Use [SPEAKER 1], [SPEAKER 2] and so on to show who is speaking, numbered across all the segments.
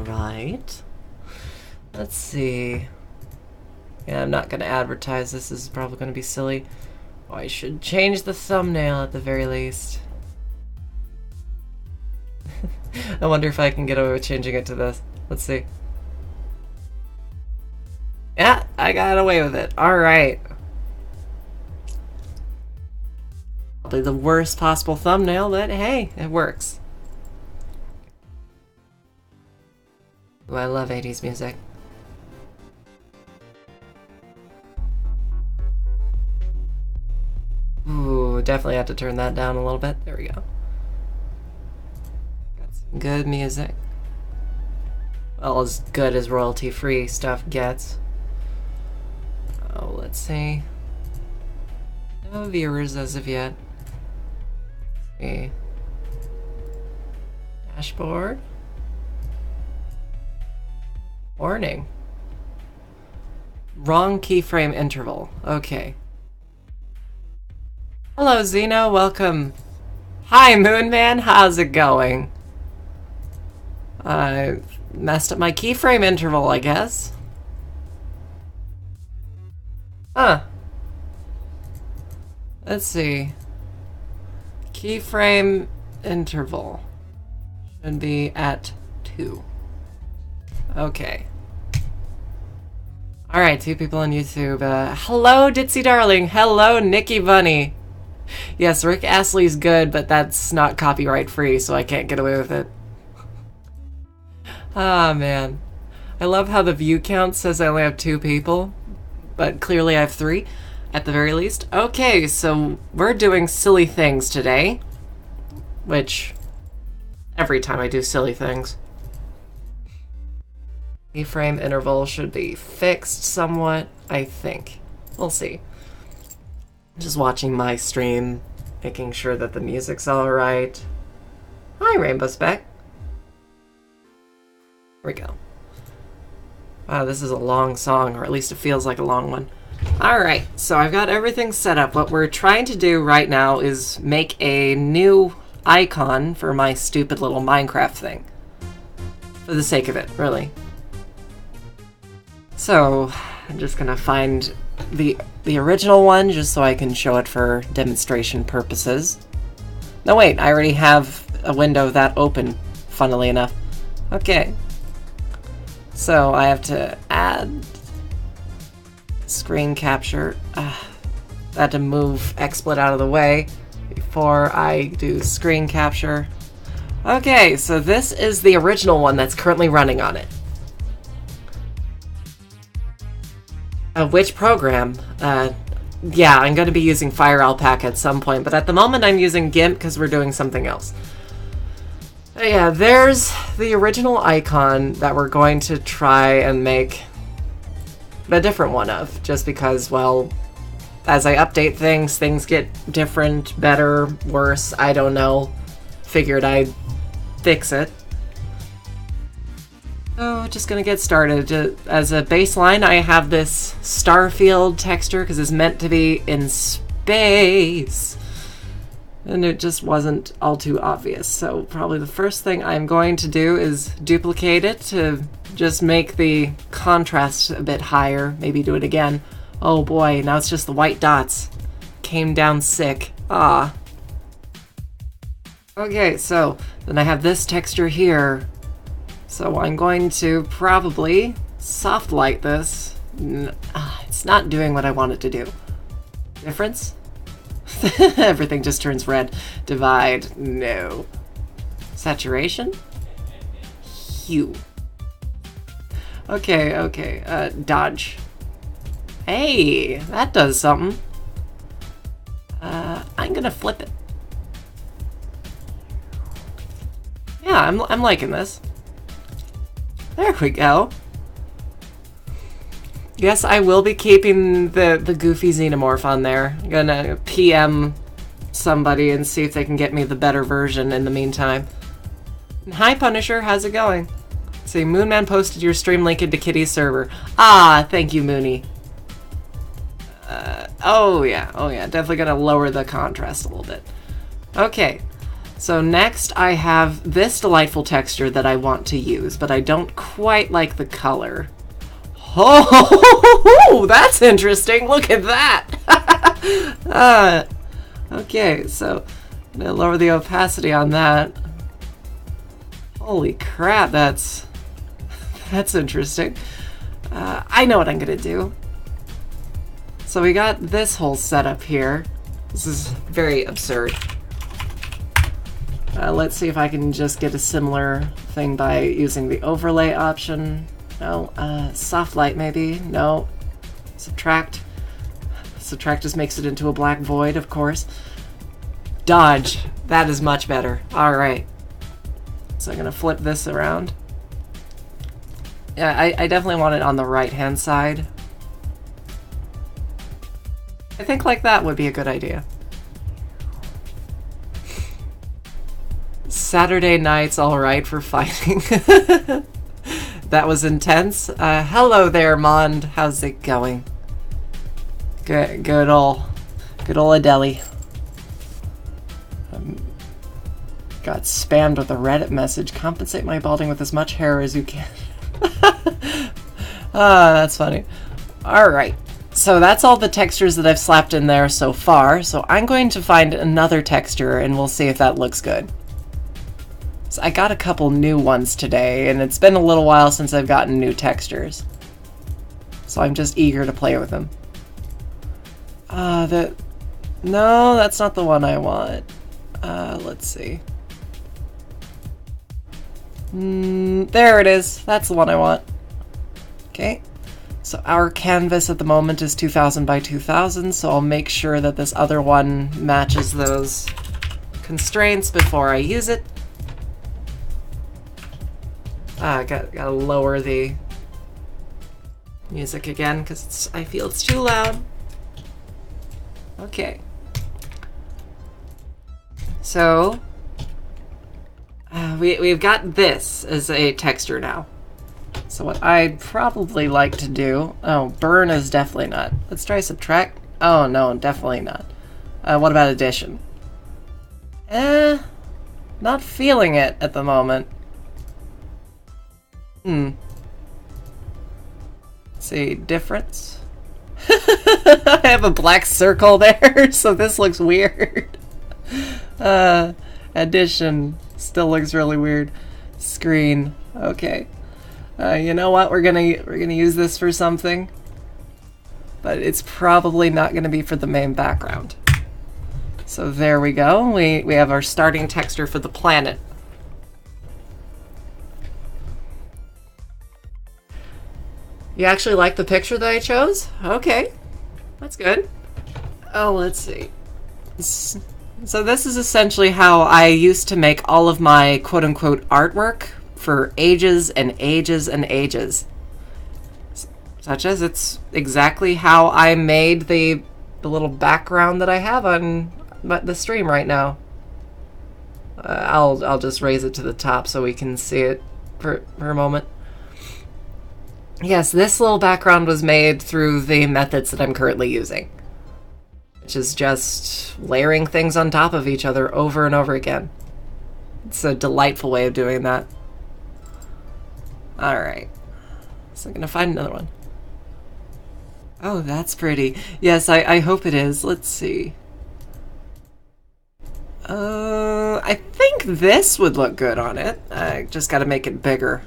[SPEAKER 1] Alright. Let's see. Yeah, I'm not gonna advertise this. This is probably gonna be silly. Oh, I should change the thumbnail at the very least. I wonder if I can get away with changing it to this. Let's see. Yeah, I got away with it. Alright. Probably the worst possible thumbnail, but hey, it works. Ooh, I love 80s music. Ooh, definitely have to turn that down a little bit. There we go. Got some good music. Well, as good as royalty-free stuff gets. Oh, let's see. No viewers as of yet. Let's see. Dashboard. Warning. Wrong keyframe interval. Okay. Hello, Zeno. Welcome. Hi, Moonman. How's it going? I messed up my keyframe interval, I guess. Huh. Let's see. Keyframe interval should be at 2. Okay. Alright, 2 people on YouTube. Hello, Ditzy Darling. Hello, Nikki Bunny. Yes, Rick Astley's good, but that's not copyright free, so I can't get away with it. Ah, man. I love how the view count says I only have 2 people, but clearly I have 3, at the very least. Okay, so we're doing silly things today, which every time I do silly things. Keyframe interval should be fixed somewhat, I think. We'll see. Just watching my stream, making sure that the music's alright. Hi, Rainbow Speck. Here we go. Wow, this is a long song, or at least it feels like a long one. Alright, so I've got everything set up. What we're trying to do right now is make a new icon for my stupid little Minecraft thing. For the sake of it, really. So, I'm just gonna find the original one just so I can show it for demonstration purposes. No, wait, I already have a window that open, funnily enough. Okay. So, I have to add screen capture. I had to move XSplit out of the way before I do screen capture. Okay, so this is the original one that's currently running on it. Which program? Yeah, I'm going to be using FireAlpaca at some point, but at the moment I'm using GIMP because we're doing something else. Yeah, there's the original icon that we're going to try and make a different one of, just because, well, as I update things, things get different, better, worse, I don't know. Figured I'd fix it. So, just gonna get started. As a baseline, I have this starfield texture because it's meant to be in space. And it just wasn't all too obvious. So probably the first thing I'm going to do is duplicate it to just make the contrast a bit higher. Maybe do it again. Oh boy, now it's just the white dots. Came down sick. Ah. Okay, so then I have this texture here. So I'm going to probably soft light this. It's not doing what I want it to do. Difference? Everything just turns red. Divide. No. Saturation? Hue. Okay, okay. Dodge. Hey, that does something. I'm gonna flip it. Yeah, I'm liking this. There we go. Yes, I will be keeping the goofy xenomorph on there. I'm gonna PM somebody and see if they can get me the better version in the meantime. And hi, Punisher. How's it going? See, Moonman posted your stream link into Kitty's server. Ah, thank you, Mooney. Oh yeah, definitely gonna lower the contrast a little bit. Okay, So next I have this delightful texture that I want to use, but I don't quite like the color. Oh, that's interesting. Look at that. Okay, so I'm gonna lower the opacity on that. Holy crap, that's interesting. I know what I'm gonna do. So we got this whole setup here. This is very absurd. Let's see if I can just get a similar thing by using the overlay option. No, soft light maybe. No, subtract. Subtract just makes it into a black void, of course. Dodge. That is much better. All right. So I'm gonna flip this around. Yeah, I definitely want it on the right-hand side. I think like that would be a good idea. Saturday night's all right for fighting. That was intense. Hello there, Mond. How's it going? Good old Adele. Got spammed with a Reddit message. Compensate my balding with as much hair as you can. That's funny. Alright, so that's all the textures that I've slapped in there so far. So I'm going to find another texture and we'll see if that looks good. So I got a couple new ones today, and it's been a little while since I've gotten new textures. So I'm just eager to play with them. No, that's not the one I want. Let's see. There it is. That's the one I want. Okay. So our canvas at the moment is 2000 by 2000, so I'll make sure that this other one matches those constraints before I use it. Gotta lower the music again because I feel it's too loud. Okay. So we've got this as a texture now. So what I'd probably like to do... Oh, burn is definitely not. Let's try subtract. Oh no, definitely not. What about addition? Not feeling it at the moment. Let's see, difference. I have a black circle there, so this looks weird. Addition still looks really weird. Screen, okay. You know what? We're gonna use this for something, but it's probably not gonna be for the main background. So there we go. We have our starting texture for the planet. You actually like the picture that I chose? Okay, that's good. Oh, let's see. So this is essentially how I used to make all of my quote-unquote artwork for ages and ages and ages. Such as it's exactly how I made the little background that I have on the stream right now. I'll just raise it to the top so we can see it for a moment. Yes, this little background was made through the methods that I'm currently using, which is just layering things on top of each other over and over again. It's a delightful way of doing that. Alright, so I'm gonna find another one. Oh, that's pretty. Yes, I hope it is. Let's see. I think this would look good on it. I just gotta make it bigger.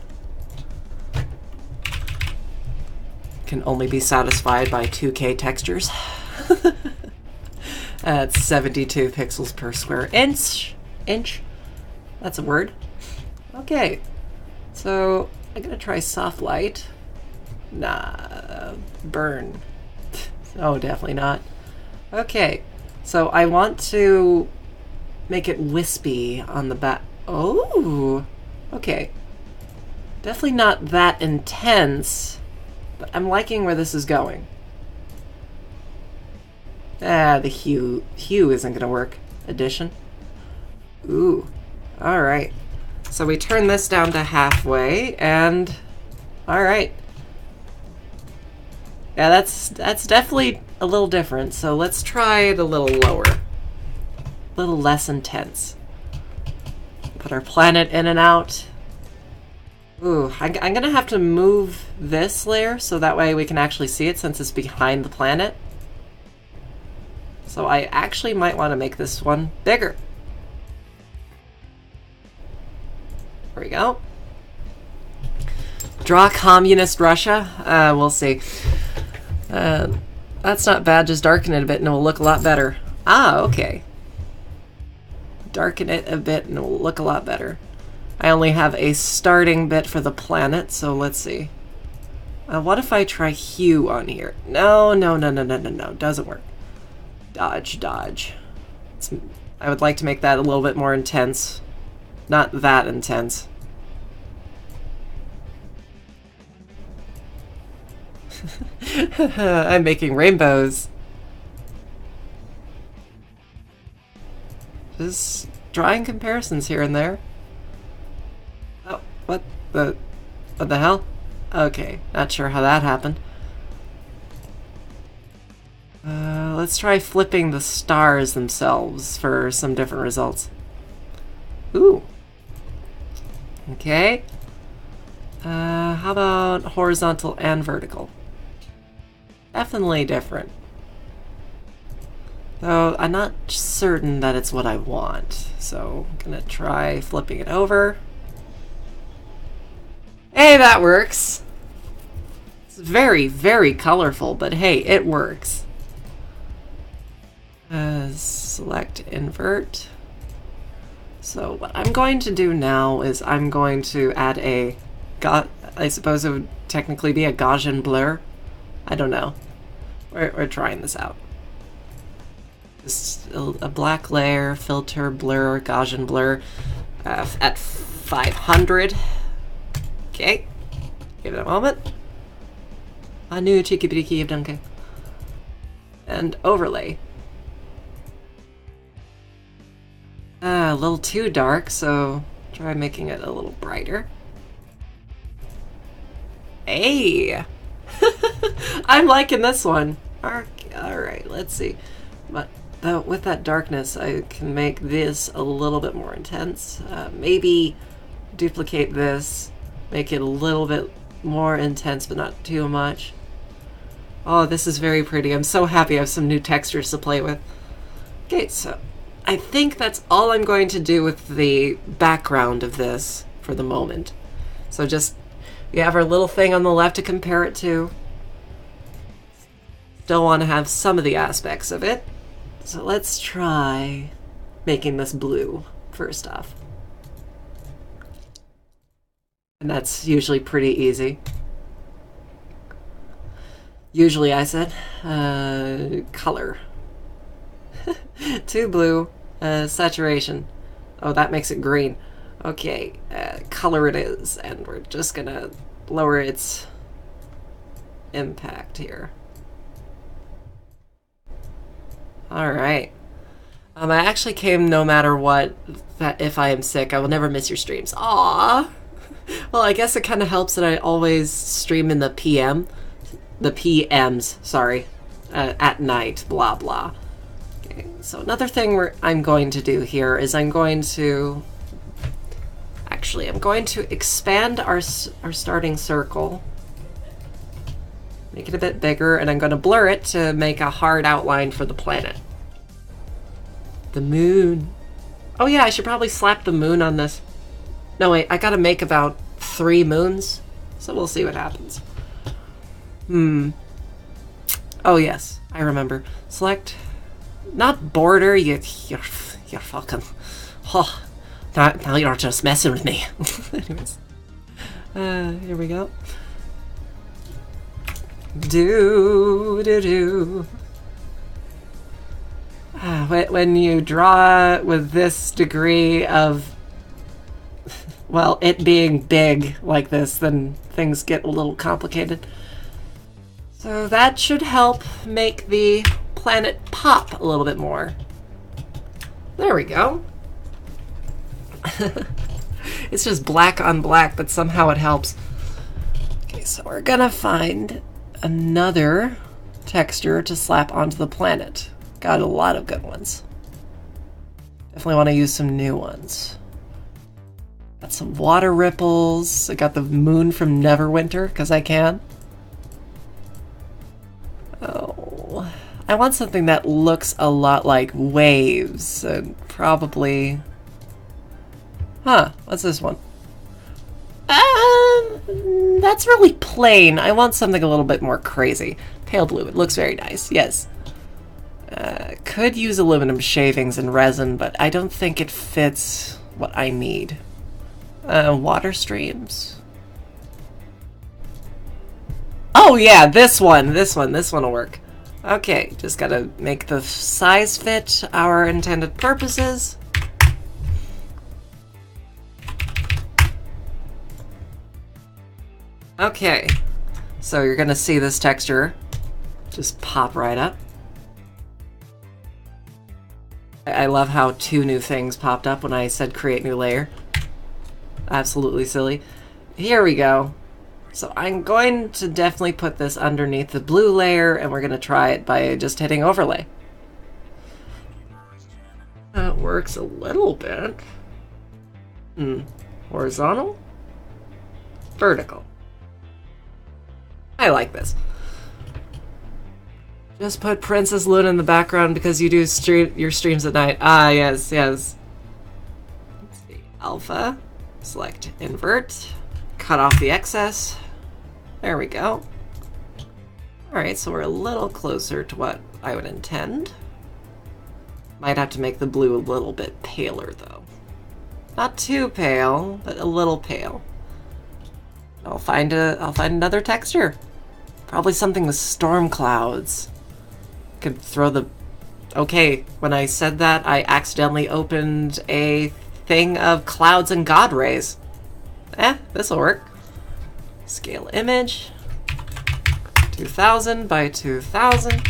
[SPEAKER 1] Can only be satisfied by 2K textures. That's 72 pixels per square inch. That's a word. Okay, so I'm gonna try soft light. Nah, burn. Oh, definitely not. Okay, so I want to make it wispy on the back. Oh, okay. Definitely not that intense. But I'm liking where this is going. The hue isn't gonna work. Addition. Ooh. Alright. So we turn this down to halfway, and... Alright. Yeah, that's definitely a little different, so let's try it a little lower. A little less intense. Put our planet in and out. Ooh, I'm gonna have to move this layer so that way we can actually see it since it's behind the planet. So I actually might want to make this one bigger. There we go. Draw communist Russia? We'll see. That's not bad, just darken it a bit and it will look a lot better. Ah, okay. Darken it a bit and it will look a lot better. I only have a starting bit for the planet, so let's see. What if I try hue on here? No, doesn't work. Dodge. I would like to make that a little bit more intense. Not that intense. I'm making rainbows. Just drawing comparisons here and there. Oh, what the hell? Okay, not sure how that happened. Let's try flipping the stars themselves for some different results. Ooh. Okay. How about horizontal and vertical? Definitely different. Though I'm not certain that it's what I want. So I'm gonna try flipping it over. Hey, that works. It's very, very colorful, but hey, it works. Select invert. So what I'm going to do now is I'm going to add a, I suppose it would technically be a Gaussian blur. I don't know. We're trying this out. Just a black layer, filter, blur, Gaussian blur at 500. Okay. Give it a moment. A new cheeky bitty of Duncan. And overlay. A little too dark, so try making it a little brighter. Hey! I'm liking this one. Alright, let's see. But with that darkness, I can make this a little bit more intense. Maybe duplicate this, make it a little bit more intense, but not too much. Oh, this is very pretty. I'm so happy I have some new textures to play with. Okay, so I think that's all I'm going to do with the background of this for the moment. So just, we have our little thing on the left to compare it to. Still want to have some of the aspects of it. So let's try making this blue first off. And that's usually pretty easy. Usually, I said. Color. Too blue. Saturation. Oh, that makes it green. Okay, color it is. And we're just gonna lower its impact here. Alright. I actually came no matter what, that if I am sick, I will never miss your streams. Aww! Well, I guess it kind of helps that I always stream in the PM. The PMs, sorry. At night, blah blah. Okay, so another thing I'm going to do here is I'm going to expand our starting circle. Make it a bit bigger, and I'm going to blur it to make a hard outline for the planet. The moon. Oh yeah, I should probably slap the moon on this. No wait, I gotta make about 3 moons, so we'll see what happens. Oh yes, I remember. Select, not border, you're fucking, oh, now you're just messing with me. Anyways, here we go. When you draw with this degree of, well, it being big like this, then things get a little complicated. So that should help make the planet pop a little bit more. There we go. It's just black on black, but somehow it helps. Okay, so we're gonna find another texture to slap onto the planet. Got a lot of good ones. Definitely want to use some new ones. Got some water ripples. I got the moon from Neverwinter, because I can. Oh, I want something that looks a lot like waves, and probably... Huh, what's this one? That's really plain. I want something a little bit more crazy. Pale blue, it looks very nice, yes. Could use aluminum shavings and resin, but I don't think it fits what I need. Water streams. Oh yeah, this one will work. Okay, just gotta make the size fit our intended purposes. Okay, so you're gonna see this texture just pop right up. I love how 2 new things popped up when I said create new layer. Absolutely silly. Here we go. So I'm going to definitely put this underneath the blue layer, and we're going to try it by just hitting overlay. That works a little bit. Horizontal? Vertical. I like this. Just put Princess Luna in the background because you do your streams at night. Ah, yes, yes. Let's see. Alpha. Select invert. Cut off the excess. There we go. Alright, so we're a little closer to what I would intend. Might have to make the blue a little bit paler, though. Not too pale, but a little pale. I'll find another texture. Probably something with storm clouds. Could throw the... Okay, when I said that, I accidentally opened a thing of clouds and god rays. This'll work. Scale image. 2000 by 2000.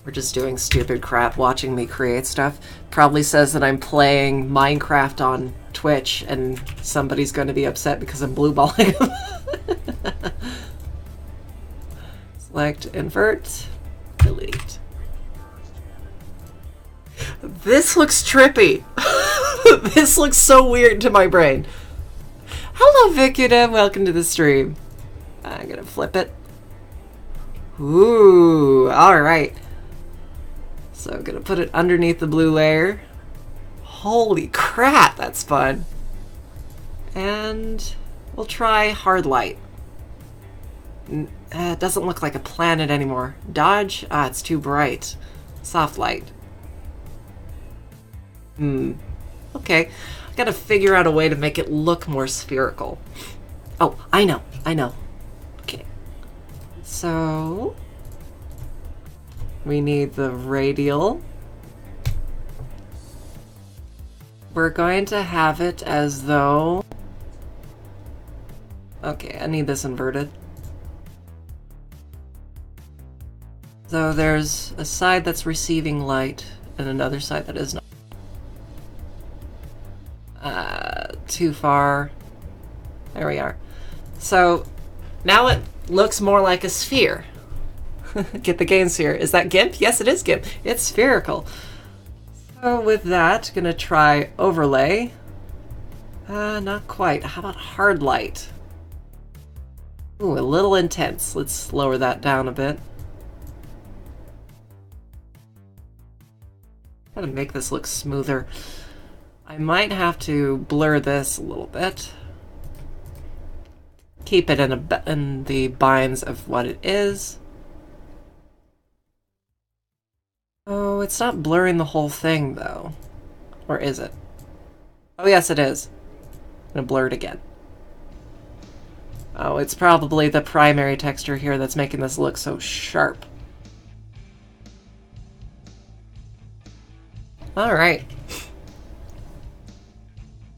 [SPEAKER 1] We're just doing stupid crap watching me create stuff. Probably says that I'm playing Minecraft on Twitch and somebody's going to be upset because I'm blueballing them. Select invert, delete. This looks trippy. This looks so weird to my brain. Hello, Vicudem. Welcome to the stream. I'm gonna flip it. Ooh, alright. So I'm gonna put it underneath the blue layer. Holy crap, that's fun. And we'll try hard light. It doesn't look like a planet anymore. Dodge? Ah, it's too bright. Soft light. Okay. I gotta figure out a way to make it look more spherical. Oh, I know. Okay. So... we need the radial. We're going to have it as though... Okay, I need this inverted. So there's a side that's receiving light and another side that is not. Too far. There we are. So now it looks more like a sphere. Get the game sphere. Is that GIMP? Yes, it is GIMP. It's spherical. So with that, gonna try overlay. Not quite. How about hard light? Ooh, a little intense. Let's lower that down a bit. Gotta make this look smoother. I might have to blur this a little bit. Keep it in the binds of what it is. Oh, it's not blurring the whole thing, though. Or is it? Oh, yes, it is. I'm gonna blur it again. Oh, it's probably the primary texture here that's making this look so sharp. Alright.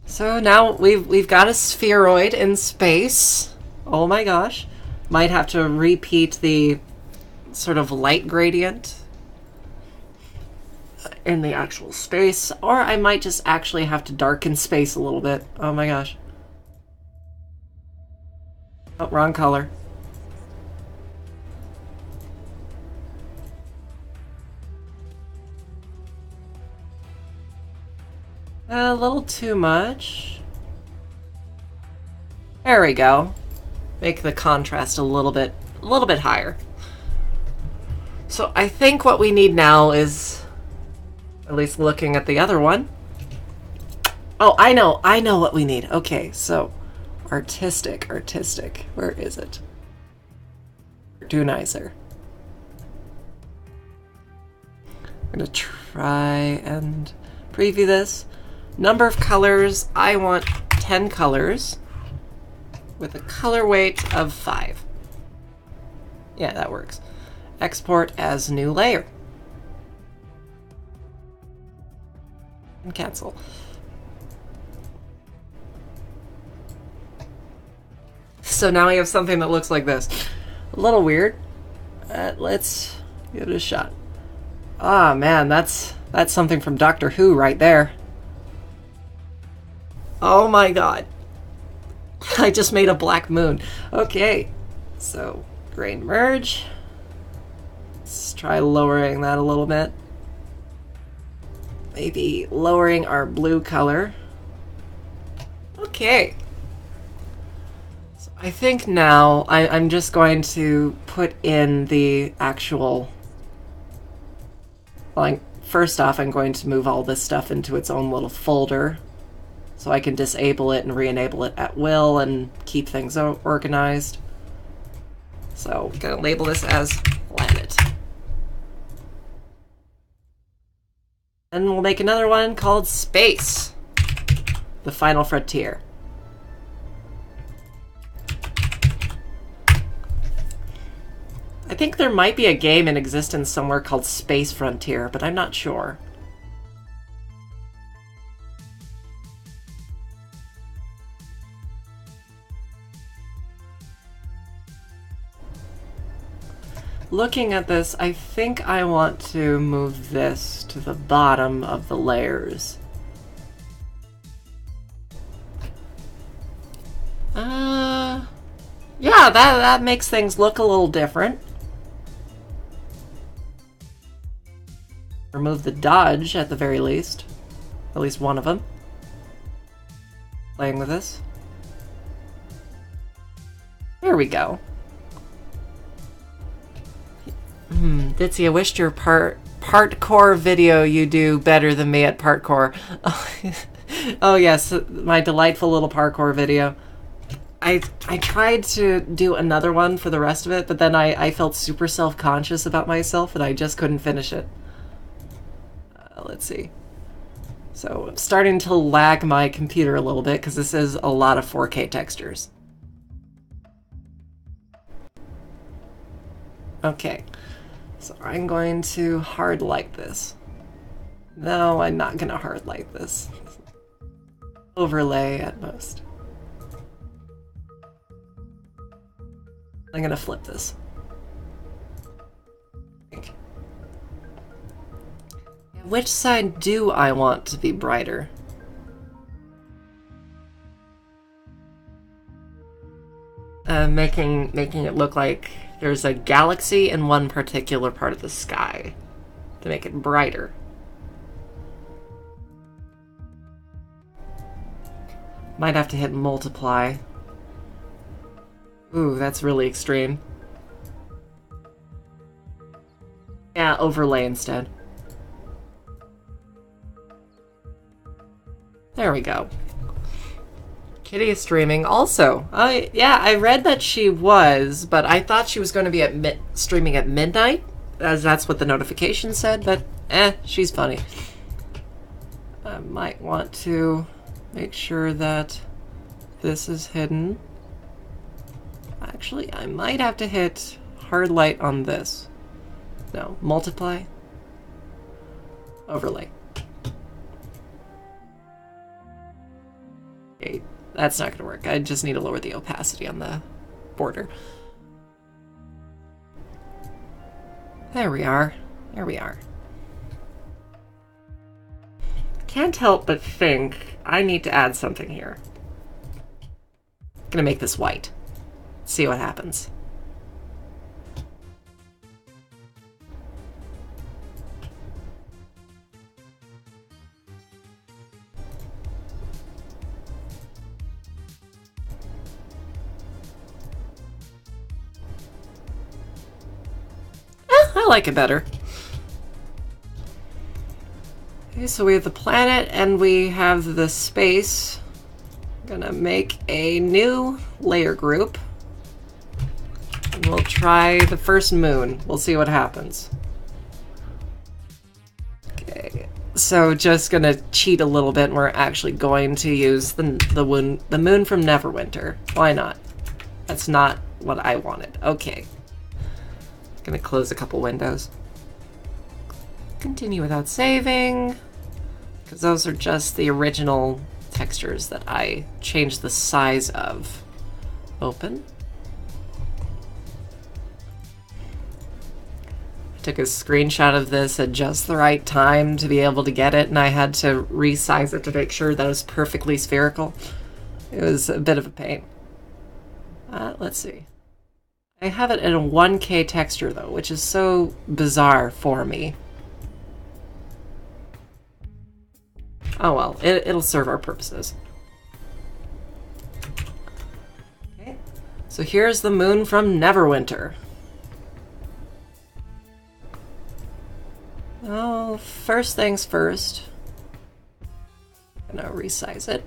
[SPEAKER 1] So now we've got a spheroid in space. Oh my gosh. Might have to repeat the sort of light gradient in the actual space, or I might just actually have to darken space a little bit. Oh my gosh. Oh, wrong color. A little too much. There we go. Make the contrast a little bit higher. So I think what we need now is, at least looking at the other one. Oh, I know what we need. Okay, so artistic. Where is it? Cartoonizer. I'm gonna try and preview this. Number of colors, I want 10 colors with a color weight of 5. Yeah, that works. Export as new layer. And cancel. So now we have something that looks like this. A little weird. Let's give it a shot. Ah, man, that's something from Doctor Who right there. Oh my god. I just made a black moon. Okay, so grain merge. Let's try lowering that a little bit. Maybe lowering our blue color. Okay. So I think now I'm just going to put in the actual... Well, first off, I'm going to move all this stuff into its own little folder so I can disable it and re-enable it at will and keep things organized. So I'm going to label this as planet. And we'll make another one called Space, the final frontier. I think there might be a game in existence somewhere called Space Frontier, but I'm not sure. Looking at this, I think I want to move this to the bottom of the layers. Yeah, that makes things look a little different. Remove the dodge at the very least. At least one of them. Playing with this. There we go. Ditzy, I wished your partcore video you do better than me at partcore. Oh yes, my delightful little parkour video. I tried to do another one for the rest of it, but then I felt super self-conscious about myself and I just couldn't finish it. Let's see. So I'm starting to lag my computer a little bit because this is a lot of 4K textures. Okay, so I'm going to hard light this. No, I'm not going to hard light this. Overlay at most. I'm going to flip this. Which side do I want to be brighter? Making it look like there's a galaxy in one particular part of the sky to make it brighter. Might have to hit multiply. Ooh, that's really extreme. Yeah, overlay instead. There we go. Kitty is streaming also. Yeah, I read that she was, but I thought she was going to be streaming at midnight, as that's what the notification said, but she's funny. I might want to make sure that this is hidden. Actually, I might have to hit hard light on this. No, multiply. Overlay. Okay, that's not going to work. I just need to lower the opacity on the border. There we are. There we are. Can't help but think I need to add something here. I'm going to make this white. See what happens. I like it better. Okay, so we have the planet and we have the space. I'm gonna make a new layer group. And we'll try the first moon. We'll see what happens. Okay, so just gonna cheat a little bit and we're actually going to use the moon from Neverwinter. Why not? That's not what I wanted. Okay. Gonna close a couple windows. Continue without saving, because those are just the original textures that I changed the size of. Open. I took a screenshot of this at just the right time to be able to get it, and I had to resize it to make sure that it was perfectly spherical. It was a bit of a pain. Let's see. I have it in a 1K texture though, which is so bizarre for me. Oh well, it'll serve our purposes. Okay, so here's the moon from Neverwinter. Oh, first things first. I'm gonna resize it.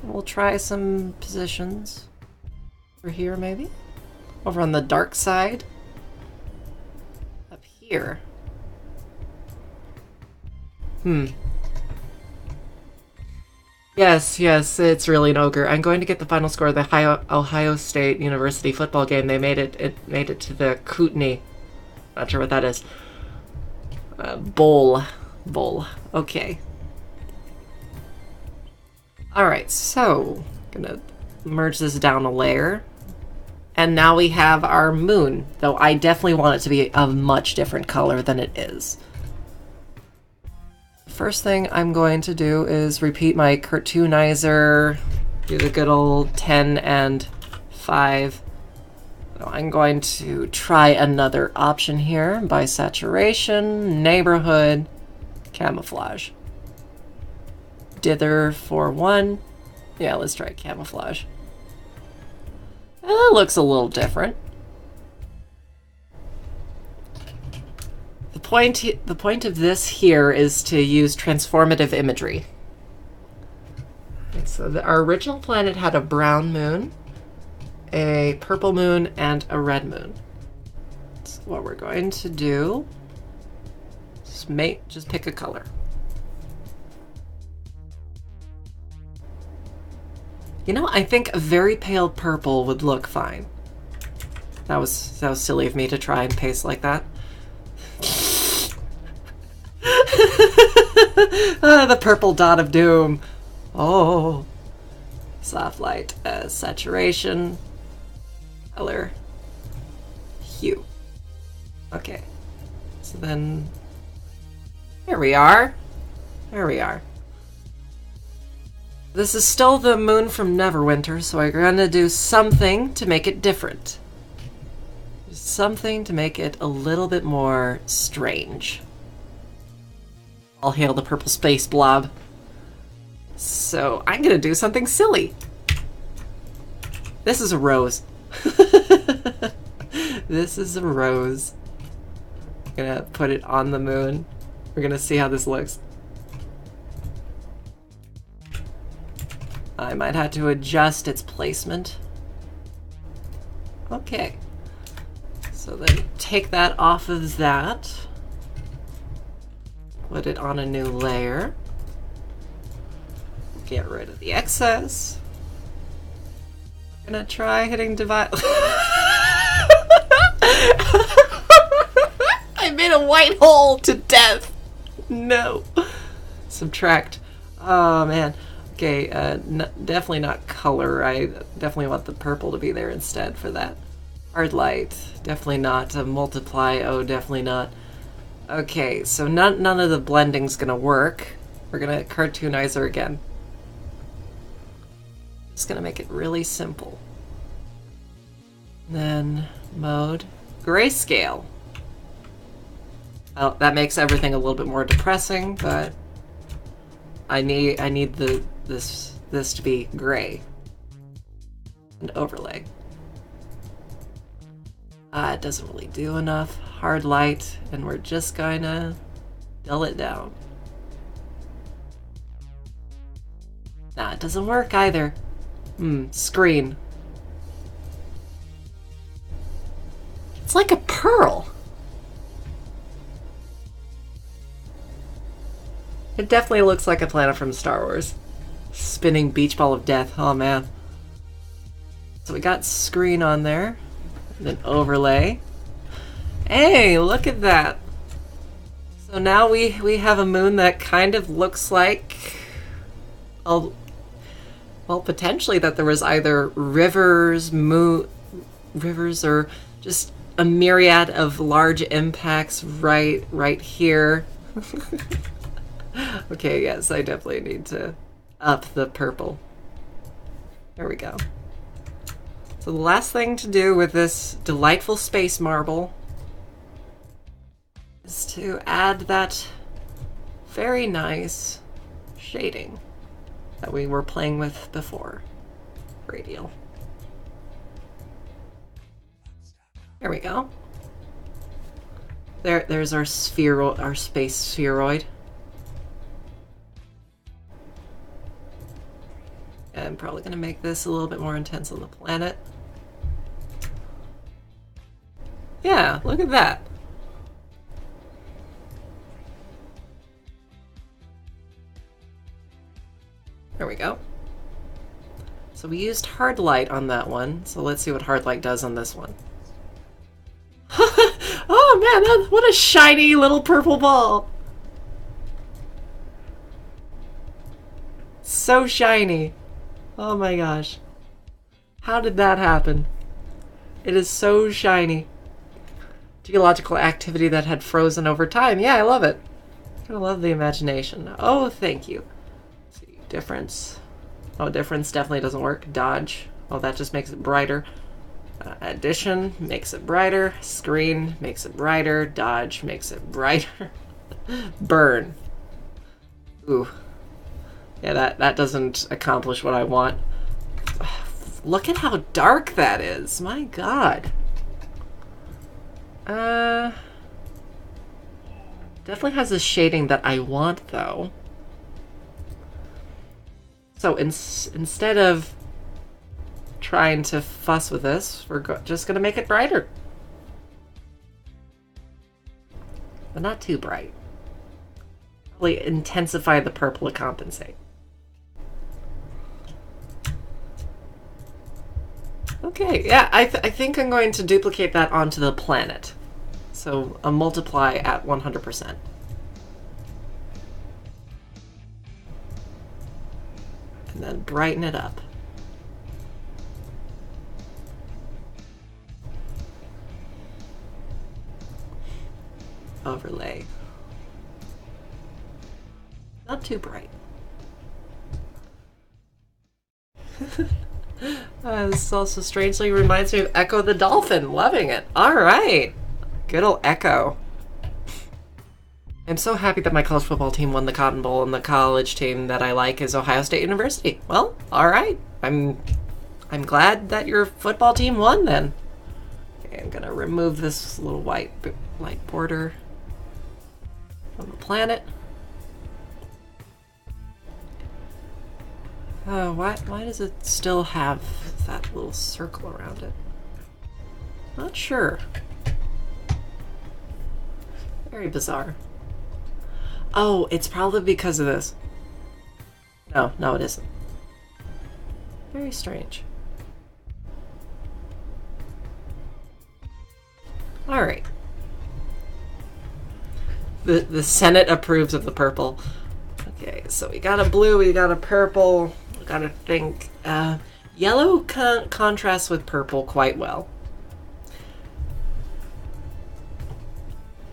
[SPEAKER 1] We'll try some positions over here, maybe? Over on the dark side. Up here. Yes, it's really an ogre. I'm going to get the final score of the Ohio State University football game. They made it made it to the Kootenai. Not sure what that is. Bowl. Okay. Alright, so I'm gonna merge this down a layer. And now we have our moon, though I definitely want it to be a much different color than it is. First thing I'm going to do is repeat my cartoonizer, do the good old 10 and 5. So I'm going to try another option here by saturation, neighborhood, camouflage. Dither for 1. Yeah, let's try camouflage. It looks a little different. The point of this here is to use transformative imagery. So our original planet had a brown moon, a purple moon, and a red moon. So what we're going to do is just pick a color. You know, I think a very pale purple would look fine. That was silly of me to try and paste like that. The purple dot of doom. Oh. Soft light, saturation, color, hue. Okay. So then, here we are. There we are. This is still the moon from Neverwinter, so I'm gonna do something to make it different. Something to make it a little bit more strange. All hail the purple space blob. So I'm gonna do something silly. This is a rose. This is a rose. I'm gonna put it on the moon. We're gonna see how this looks. I might have to adjust its placement. Okay. So then take that off of that. Put it on a new layer. Get rid of the excess. I'm gonna try hitting divide. I made a white hole to death. No. Subtract. Oh man. Okay, definitely not color. I definitely want the purple to be there instead for that. Hard light, definitely not. Multiply, oh, definitely not. Okay, so none of the blending's gonna work. We're gonna cartoonizer again. Just gonna make it really simple. Then mode, grayscale. Well, that makes everything a little bit more depressing, but I need this to be gray. and overlay. It doesn't really do enough. Hard light, and we're just gonna dull it down. Nah, it doesn't work either. Screen. It's like a pearl. It definitely looks like a planet from Star Wars. Spinning beach ball of death. Oh man. So we got screen on there. And then overlay. Hey, look at that. So now we have a moon that kind of looks like... well, potentially that there was either rivers or just a myriad of large impacts right here. Okay, yes, I definitely need to up the purple. There we go. So the last thing to do with this delightful space marble is to add that very nice shading that we were playing with before. Radial. There we go. There's our space spheroid. I'm probably going to make this a little bit more intense on the planet. Yeah, look at that. There we go. So we used hard light on that one, so let's see what hard light does on this one. Oh man, what a shiny little purple ball! So shiny. Oh my gosh. How did that happen? It is so shiny. Geological activity that had frozen over time. Yeah, I love it. I love the imagination. Oh, thank you. Let's see, difference. Oh, difference definitely doesn't work. Dodge. Oh, that just makes it brighter. Addition makes it brighter. Screen makes it brighter. Dodge makes it brighter. Burn. Ooh. Yeah, that doesn't accomplish what I want. Look at how dark that is. My god. Definitely has a shading that I want, though. So instead of trying to fuss with this, we're just going to make it brighter. But not too bright. Probably intensify the purple to compensate. Okay, yeah, I think I'm going to duplicate that onto the planet. So a multiply at 100%. And then brighten it up. Overlay. Not too bright. This also strangely reminds me of Echo the Dolphin. Loving it. Alright. Good old Echo. I'm so happy that my college football team won the Cotton Bowl, and the college team that I like is Ohio State University. Well, alright. I'm glad that your football team won then. Okay, I'm gonna remove this little white border from the planet. Why does it still have that little circle around it? Not sure. Very bizarre. Oh, it's probably because of this. No, it isn't. Very strange. Alright. The Senate approves of the purple. Okay, so we got a blue, we got a purple. We gotta think. Yellow contrasts with purple quite well.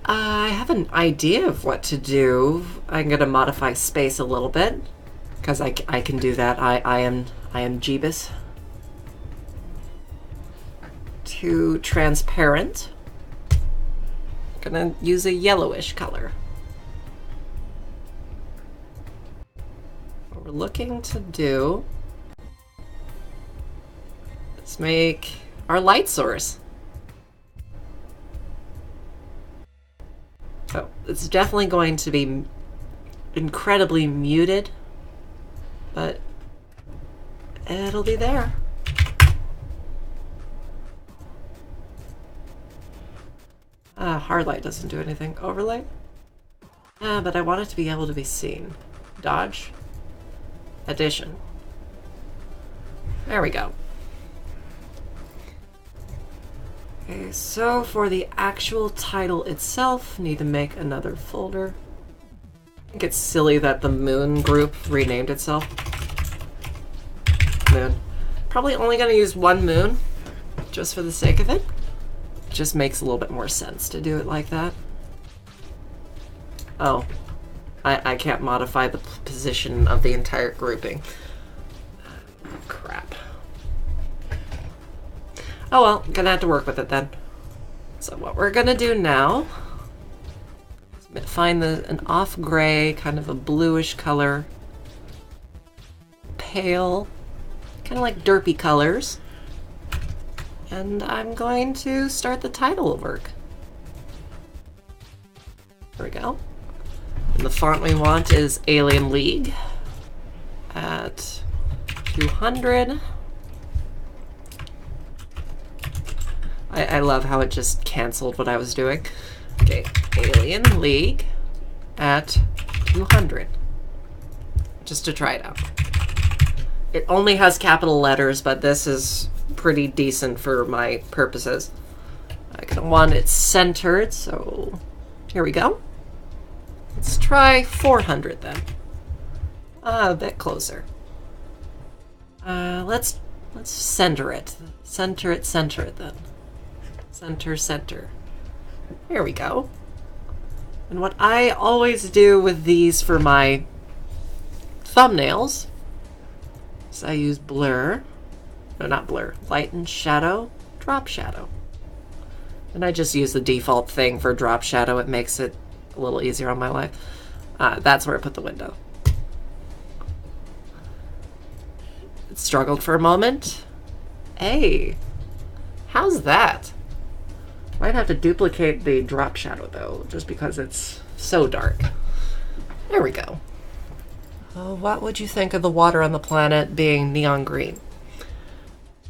[SPEAKER 1] I have an idea of what to do. I'm gonna modify space a little bit because I can do that. I am Jeebus. To transparent. I'm gonna use a yellowish color. What we're looking to do is Let's make our light source. So it's definitely going to be incredibly muted, but it'll be there. Hard light doesn't do anything. Overlay? But I want it to be able to be seen. Dodge. Addition. There we go. Okay, so for the actual title itself, need to make another folder. I think it's silly that the Moon group renamed itself. Moon. Probably only going to use one moon, just for the sake of it. Just makes a little bit more sense to do it like that. Oh, I can't modify the position of the entire grouping. Crap. Oh well, gonna have to work with it then. So what we're gonna do now is find an off gray, kind of a bluish color, pale, kind of like derpy colors. And I'm going to start the title work. There we go. And the font we want is Alien League at 200. I love how it just canceled what I was doing. Okay, Alien League at 200. Just to try it out. It only has capital letters, but this is pretty decent for my purposes. I want it centered, so here we go. Let's try 400 then. A bit closer. Let's center it. Center it then. Center. Here we go. And what I always do with these for my thumbnails is I use blur. No, not blur. Light and shadow. Drop shadow. And I just use the default thing for drop shadow. It makes it a little easier on my life. That's where I put the window. It struggled for a moment. Hey, how's that? Might have to duplicate the drop shadow though, just because it's so dark. There we go. What would you think of the water on the planet being neon green?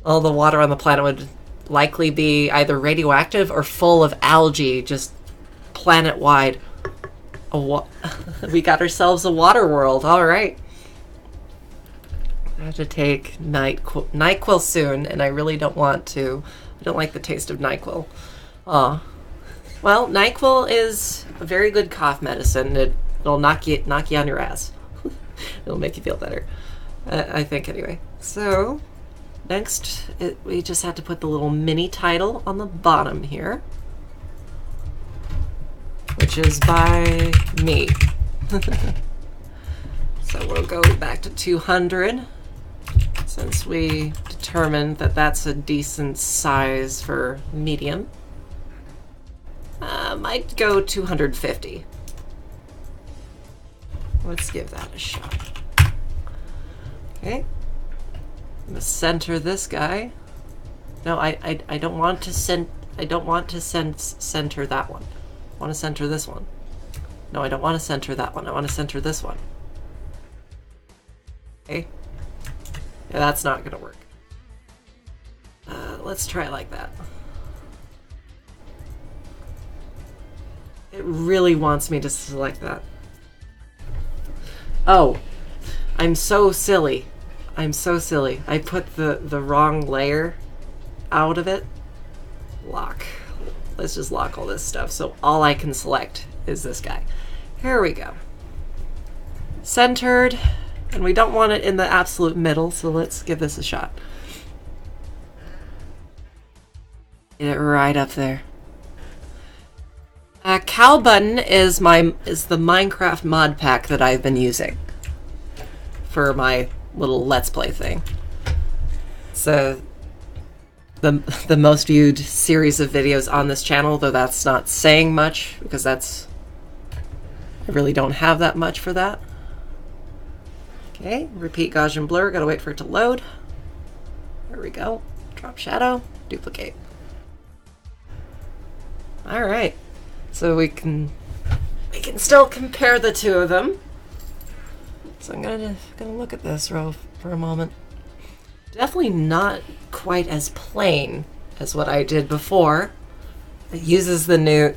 [SPEAKER 1] Well, the water on the planet would likely be either radioactive or full of algae, just planet-wide. We got ourselves a water world, all right. I have to take NyQuil soon, and I really don't want to. I don't like the taste of NyQuil. Well, NyQuil is a very good cough medicine. It'll knock you on your ass. It'll make you feel better. I think, anyway. So, next, we just have to put the little mini title on the bottom here, which is by me. So we'll go back to 200, since we determined that that's a decent size for medium. Might go 250. Let's give that a shot. Okay. I'm gonna center this guy. No, I don't want to center that one. I want to center this one. No, I don't want to center that one. I want to center this one. Okay. Yeah, that's not gonna work. Let's try it like that. It really wants me to select that. Oh, I'm so silly. I'm so silly. I put the wrong layer out of it. Lock. Let's just lock all this stuff. So all I can select is this guy. Here we go. Centered. And we don't want it in the absolute middle, so let's give this a shot. Get it right up there. Cow Button is the Minecraft mod pack that I've been using for my little Let's Play thing. So the most viewed series of videos on this channel, though that's not saying much because I really don't have that much for that. Okay, repeat Gaussian blur, gotta wait for it to load. There we go. Drop shadow, duplicate. All right, so we can still compare the two of them. So I'm gonna look at this row for a moment. Definitely not quite as plain as what I did before. It uses the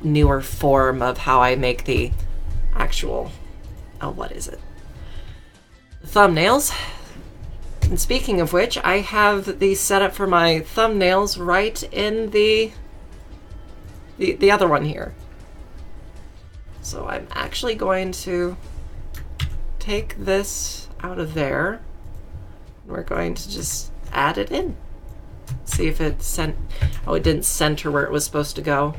[SPEAKER 1] newer form of how I make the actual, what is it? The thumbnails. And speaking of which, I have the setup for my thumbnails right in the other one here. So I'm actually going to take this out of there. We're going to just add it in. See if it sent. Oh, it didn't center where it was supposed to go.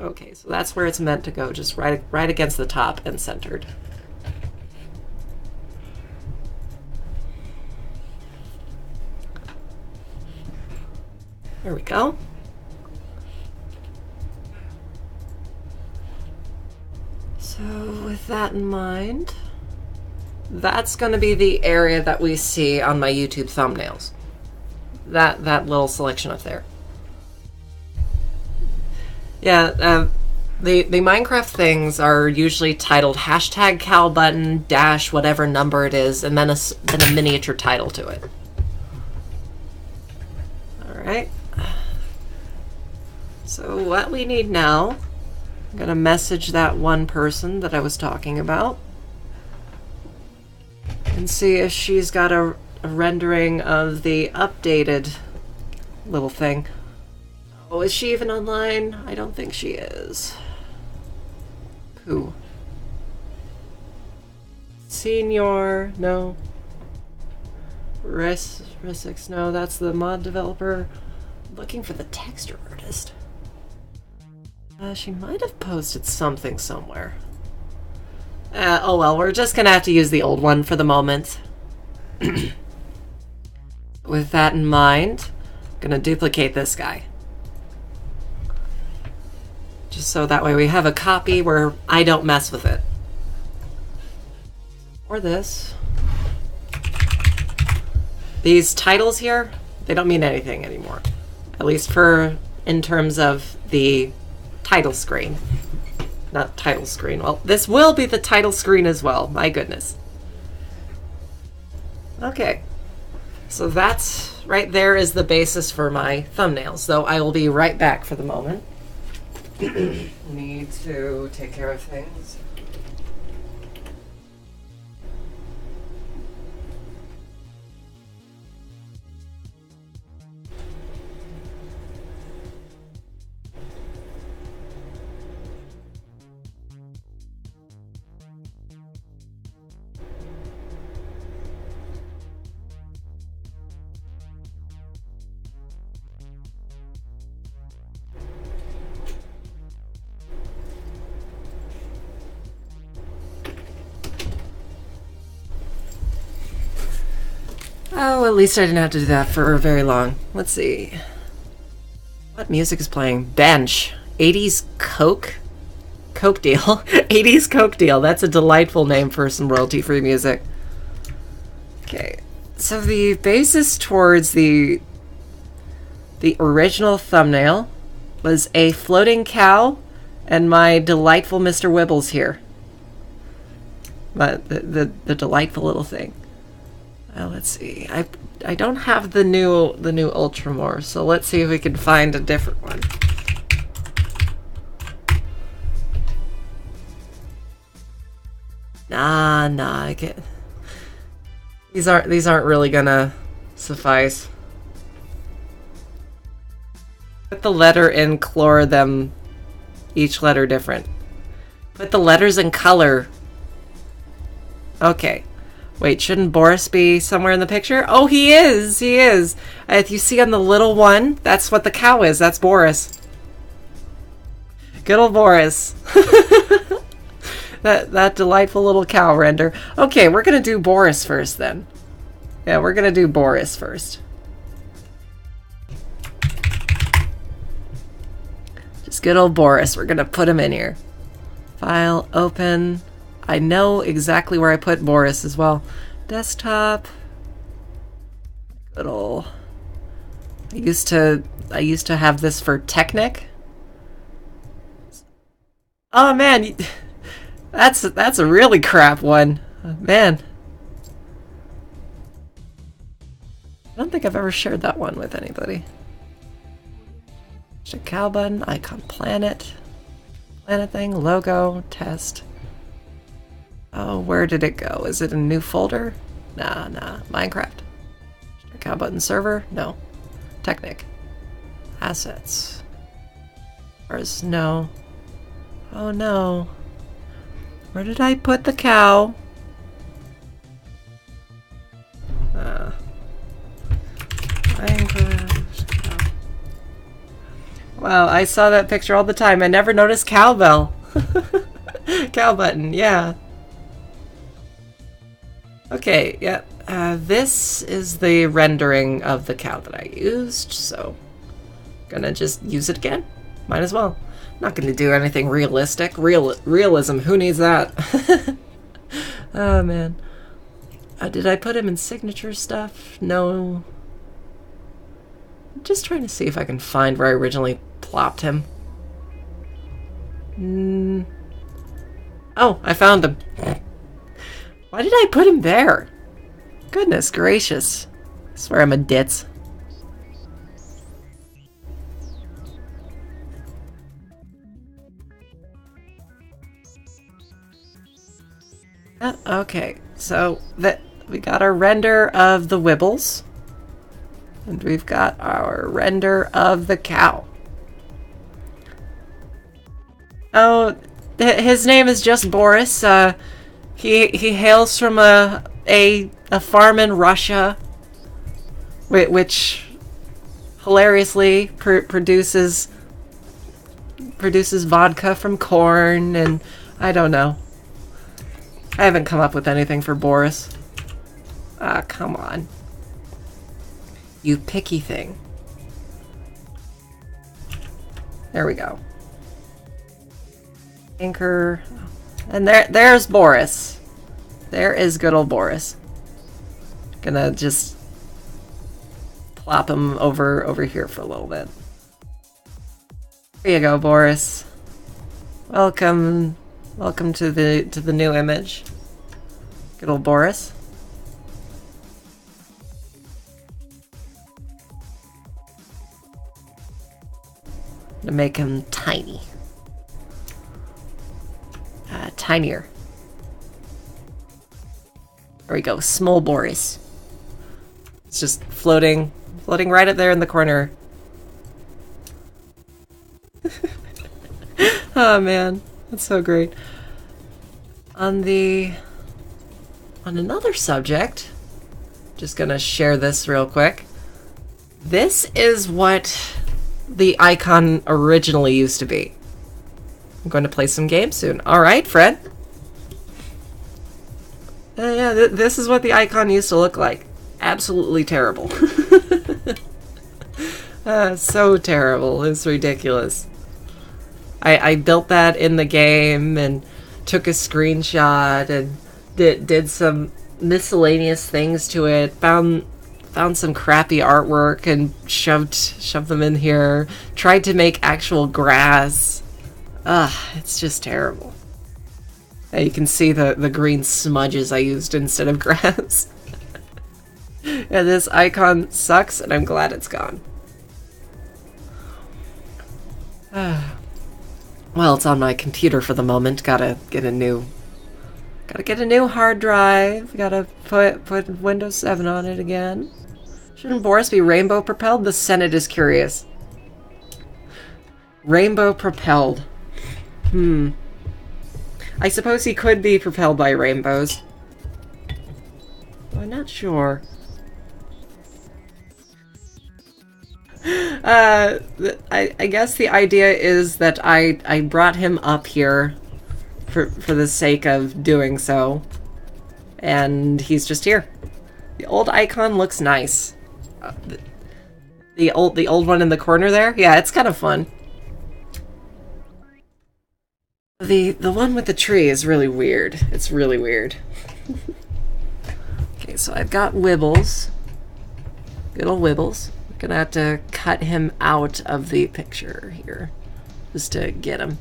[SPEAKER 1] Okay, so that's where it's meant to go, just right against the top and centered. There we go. So with that in mind, that's going to be the area that we see on my YouTube thumbnails. That little selection up there. Yeah, the Minecraft things are usually titled hashtag cal button dash whatever number it is, and then a miniature title to it. All right. So what we need now, I'm gonna message that one person that I was talking about and see if she's got a rendering of the updated little thing. Oh, is she even online? I don't think she is. Who? Senior, no. Resix, no, that's the mod developer. Looking for the texture artist. She might have posted something somewhere. Oh well, we're just gonna have to use the old one for the moment. With that in mind, I'm gonna duplicate this guy. Just so that way we have a copy where I don't mess with it. Or this. These titles here, they don't mean anything anymore. At least in terms of the title screen. Not title screen. Well, this will be the title screen as well. My goodness. Okay. So that's right there is the basis for my thumbnails. Though I will be right back for the moment. Need to take care of things. Oh, at least I didn't have to do that for very long. Let's see. What music is playing? Bench. 80s Coke? Coke deal. 80s Coke deal. That's a delightful name for some royalty-free music. Okay. So the basis towards the original thumbnail was a floating cow and my delightful Mr. Wibbles here. But the delightful little thing. Let's see. I don't have the new Ultramore, so let's see if we can find a different one. Nah, I can't. These aren't really gonna suffice. Put the letter in, color them, each letter different. Put the letters in color. Okay. Wait, shouldn't Boris be somewhere in the picture? Oh, he is! He is! If you see on the little one, that's what the cow is. That's Boris. Good old Boris. that delightful little cow render. Okay, we're gonna do Boris first then. Yeah, we're gonna do Boris first. Just good old Boris. We're gonna put him in here. File, open. I know exactly where I put Boris as well. Desktop. Good ol'. I used to have this for Technic. Oh man, that's a really crap one. Man. I don't think I've ever shared that one with anybody. There's a cow button, icon planet. Planet thing, logo, test. Oh, where did it go? Is it a new folder? Nah. Minecraft. Cow button server? No. Technic. Assets. Where's no? Oh no. Where did I put the cow? Minecraft cow. Wow, I saw that picture all the time. I never noticed cowbell. Cow button, yeah. Okay, yeah. This is the rendering of the cow that I used, so gonna just use it again. Might as well. Not gonna do anything realistic. Realism, who needs that? Oh man. Did I put him in signature stuff? No. I'm just trying to see if I can find where I originally plopped him. Oh, I found him. Why did I put him there? Goodness gracious. I swear I'm a ditz. Okay, so we got our render of the Wibbles. And we've got our render of the cow. Oh, his name is just Boris. He hails from a farm in Russia, which hilariously produces vodka from corn, and I don't know. I haven't come up with anything for Boris. Ah, come on. You picky thing. There we go. Anchor. And there's Boris. There is good old Boris. Gonna just plop him over here for a little bit. There you go, Boris. Welcome to the new image. Good old Boris. To make him tiny. Tinier. There we go, small Boris. It's just floating right up there in the corner. Oh man, that's so great. On another subject, just gonna share this real quick. This is what the icon originally used to be. I'm going to play some games soon. Alright, Fred. Yeah, this is what the icon used to look like. Absolutely terrible. So terrible. It's ridiculous. I built that in the game and took a screenshot and did some miscellaneous things to it. Found some crappy artwork and shoved them in here. Tried to make actual grass. Ugh, it's just terrible. You can see the green smudges I used instead of grass. Yeah, this icon sucks, and I'm glad it's gone. Well, it's on my computer for the moment. Gotta get a new hard drive. Gotta put Windows 7 on it again. Shouldn't Boris be rainbow propelled? The Senate is curious. Rainbow propelled. I suppose he could be propelled by rainbows. I'm not sure. I guess the idea is that I brought him up here for the sake of doing so. And he's just here. The old icon looks nice. The old one in the corner there? Yeah, it's kind of fun. The one with the tree is really weird. It's really weird. Okay, so I've got Wibbles. Good old Wibbles. I'm gonna have to cut him out of the picture here, just to get him.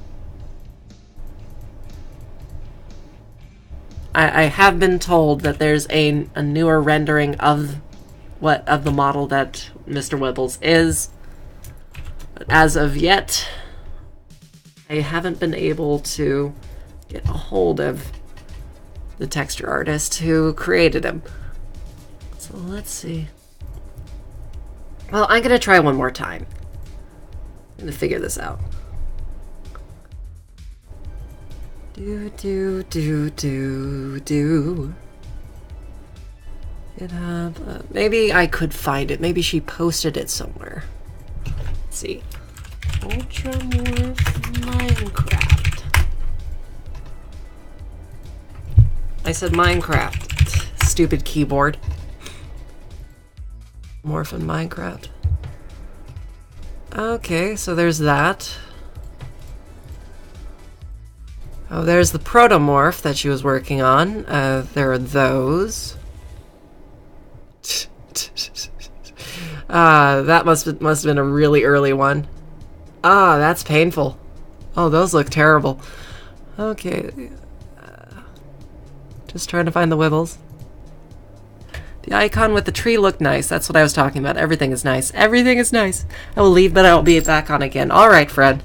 [SPEAKER 1] I have been told that there's a newer rendering of the model that Mr. Wibbles is, but as of yet, I haven't been able to get a hold of the texture artist who created him. So let's see. Well, I'm gonna try one more time. I'm gonna figure this out. Maybe I could find it. Maybe she posted it somewhere. Let's see. Ultramorph Minecraft. I said Minecraft. Stupid keyboard. Morph in Minecraft. Okay, so there's that. Oh, there's the protomorph that she was working on. There are those. That must have been a really early one. Ah, that's painful. Oh, those look terrible. Okay. Just trying to find the Wibbles. The icon with the tree looked nice. That's what I was talking about. Everything is nice. Everything is nice. I will leave, but I will be back on again. All right, Fred.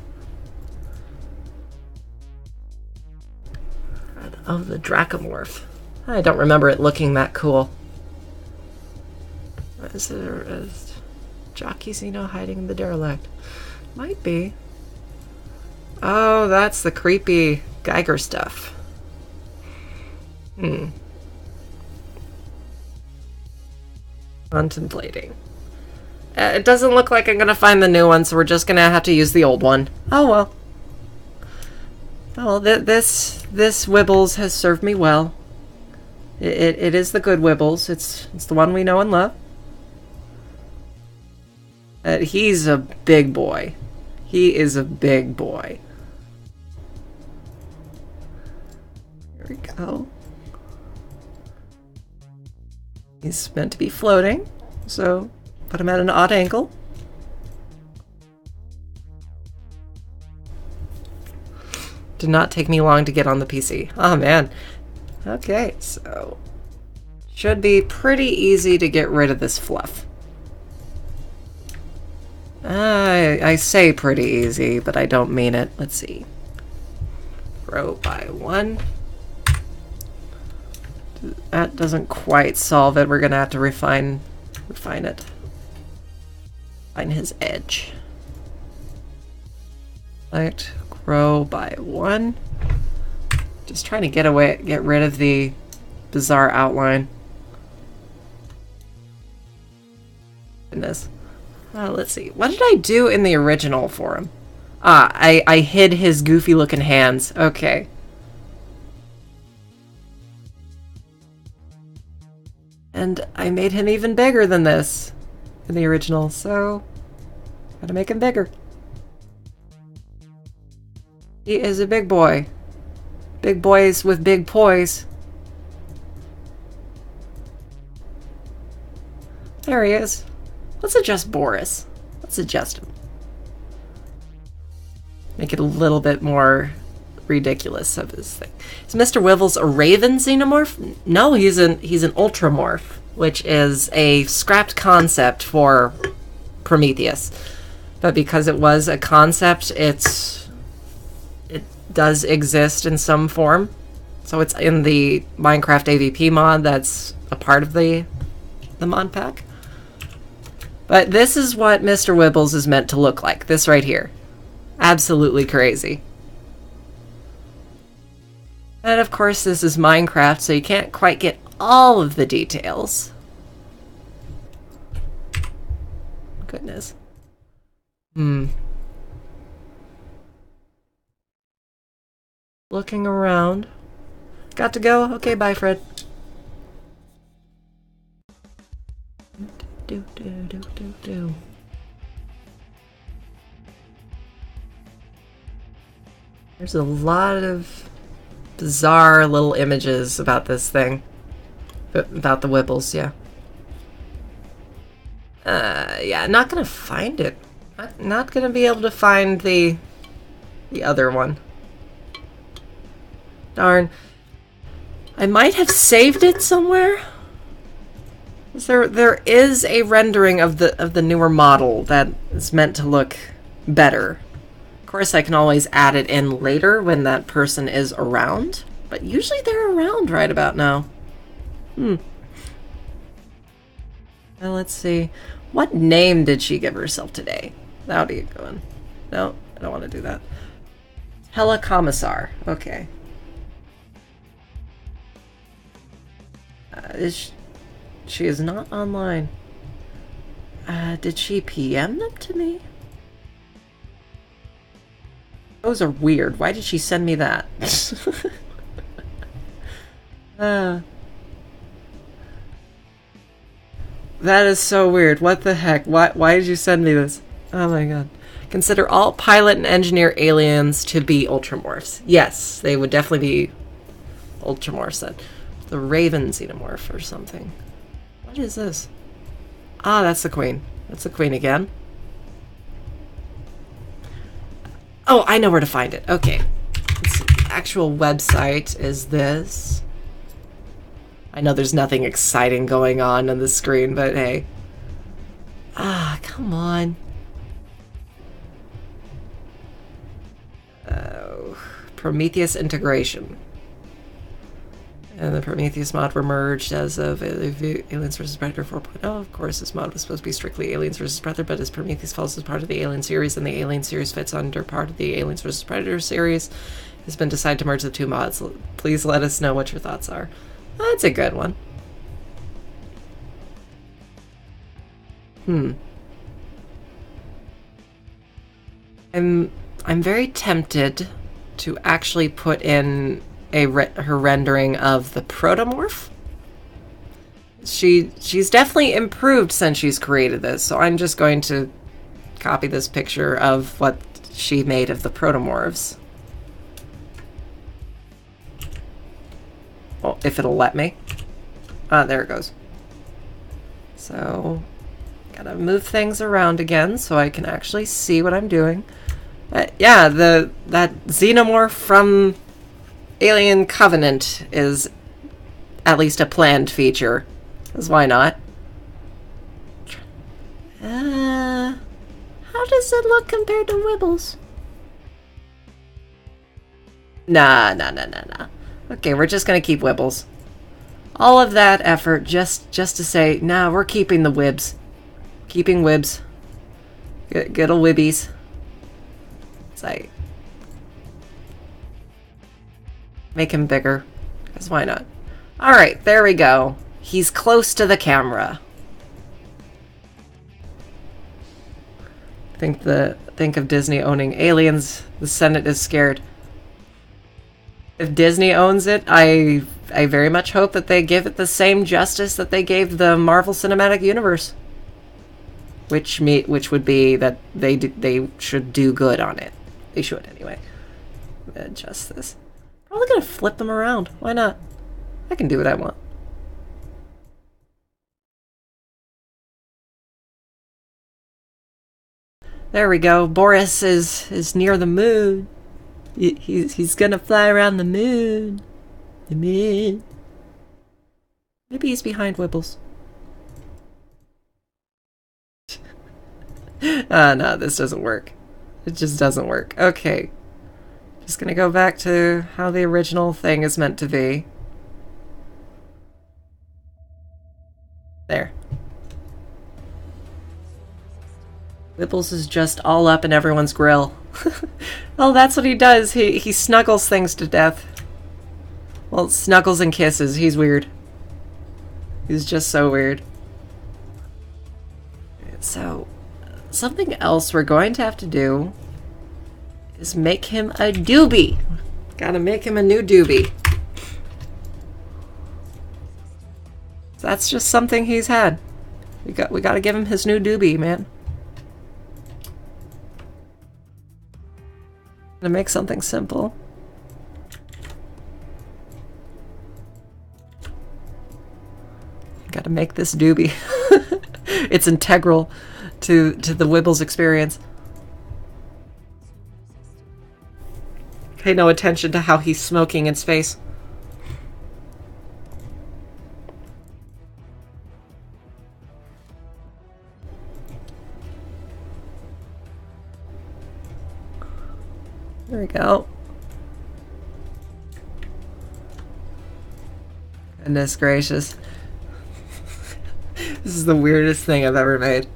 [SPEAKER 1] Oh, the Dracomorph. I don't remember it looking that cool. Is there Jockey Xeno hiding in the derelict? Might be. Oh, that's the creepy Geiger stuff. Contemplating. It doesn't look like I'm gonna find the new one, so we're just gonna have to use the old one. Oh well. Oh, this Wibbles has served me well. It is the good Wibbles. It's the one we know and love. He's a big boy. He is a big boy. Here we go. He's meant to be floating, so put him at an odd angle. Did not take me long to get on the PC. Oh man. Okay, so should be pretty easy to get rid of this fluff. I say pretty easy, but I don't mean it. Let's see. Grow by 1. That doesn't quite solve it. We're gonna have to refine it. Find his edge. Right. Grow by 1. Just trying to get rid of the bizarre outline. Goodness. Let's see. What did I do in the original for him? I hid his goofy looking hands. Okay. And I made him even bigger than this in the original, so gotta make him bigger. He is a big boy. Big boys with big poise. There he is. Let's adjust Boris. Let's adjust him. Make it a little bit more ridiculous of his thing. Is Mr. Wibbles a Raven xenomorph? No, he's an ultramorph, which is a scrapped concept for Prometheus. But because it was a concept, it does exist in some form. So it's in the Minecraft AVP mod that's a part of the mod pack. But this is what Mr. Wibbles is meant to look like. This right here. Absolutely crazy. And of course this is Minecraft, so you can't quite get all of the details. Goodness. Looking around. Got to go? Okay, bye, Fred. Do. There's a lot of bizarre little images about this thing. About the Wibbles, yeah. Yeah, not gonna find it. Not gonna be able to find the other one. Darn. I might have saved it somewhere. There is a rendering of the newer model that is meant to look better. Of course, I can always add it in later when that person is around, but usually they're around right about now. Well, let's see. What name did she give herself today? That'll be a good one. No, I don't want to do that. Telecommissar. Okay. She is not online. Did she PM them to me? Those are weird. Why did she send me that? That is so weird. What the heck? Why did you send me this? Oh my god. Consider all pilot and engineer aliens to be ultramorphs. Yes, they would definitely be ultramorphs then. The Raven xenomorph or something. What is this? Ah, that's the queen. That's the queen again. Oh, I know where to find it. Okay. Let's see. The actual website is this. I know there's nothing exciting going on the screen, but hey. Ah, come on. Prometheus integration. And the Prometheus mod were merged as of Aliens vs. Predator 4.0. Of course, this mod was supposed to be strictly Aliens vs. Predator, but as Prometheus falls as part of the Alien series, and the Alien series fits under part of the Aliens vs. Predator series, it's been decided to merge the two mods. Please let us know what your thoughts are. That's a good one. I'm very tempted to actually put in her rendering of the protomorph. She's definitely improved since she's created this, so I'm just going to copy this picture of what she made of the protomorphs. Well, if it'll let me. Ah, there it goes. So, gotta move things around again so I can actually see what I'm doing. Yeah, that xenomorph from Alien Covenant is at least a planned feature. Because why not? How does it look compared to Wibbles? Nah. Okay, we're just gonna keep Wibbles. All of that effort just to say, nah, we're keeping the Wibs. Keeping Wibs. Good ol' Wibbies. It's like... make him bigger. Because why not? Alright, there we go. He's close to the camera. Think of Disney owning Aliens. The Senate is scared. If Disney owns it, I very much hope that they give it the same justice that they gave the Marvel Cinematic Universe. Which would be that they should do good on it. They should, anyway. Adjust this. Probably gonna flip them around. Why not? I can do what I want. There we go. Boris is near the moon. He's gonna fly around the moon. The moon. Maybe he's behind Wibbles. No, this doesn't work. It just doesn't work. Okay. Just gonna go back to how the original thing is meant to be. There. Wibbles is just all up in everyone's grill. Well, that's what he does. He snuggles things to death. Well, snuggles and kisses. He's weird. He's just so weird. So, something else we're going to have to do is make him a doobie. Gotta make him a new doobie. That's just something he's had. We gotta give him his new doobie, man. gonna make something simple. Gotta make this doobie. It's integral to the Wibbles experience. Pay no attention to how he's smoking in space. There we go. Goodness gracious. This is the weirdest thing I've ever made.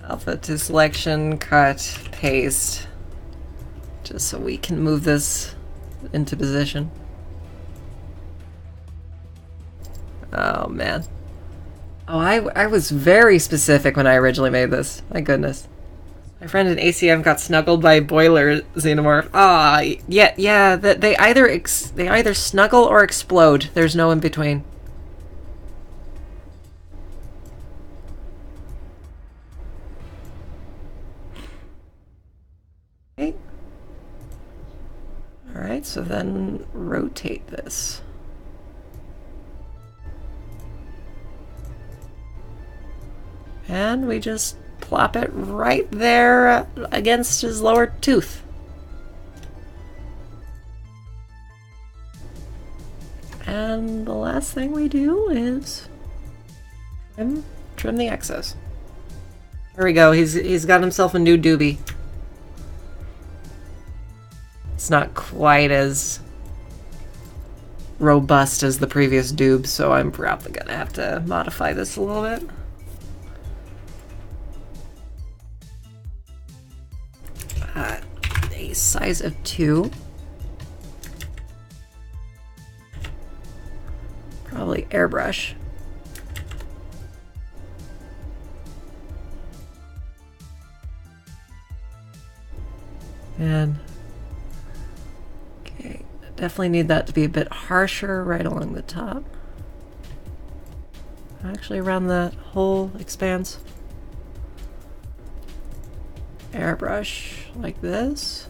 [SPEAKER 1] Alpha to selection, cut, paste. Just so we can move this into position. Oh man. Oh, I was very specific when I originally made this. My goodness. My friend in ACM got snuggled by a boiler xenomorph. Ah, yeah. They either snuggle or explode. There's no in between. Okay. All right. So then rotate this. And we just plop it right there against his lower tooth. And the last thing we do is trim the excess. There we go. He's got himself a new doobie. It's not quite as robust as the previous doob, so I'm probably gonna have to modify this a little bit. A size of 2. Probably airbrush. And okay, definitely need that to be a bit harsher right along the top. Actually around the whole expanse. Airbrush like this.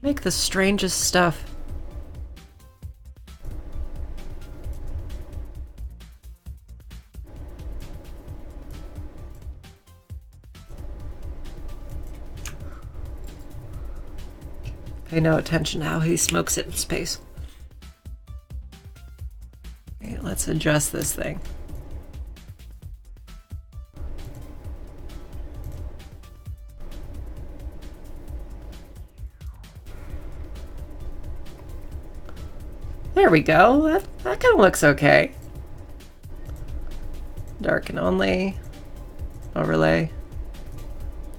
[SPEAKER 1] Make the strangest stuff. Pay no attention to how he smokes it in space. Okay, let's adjust this thing. There we go. That kind of looks okay. Darken only. Overlay.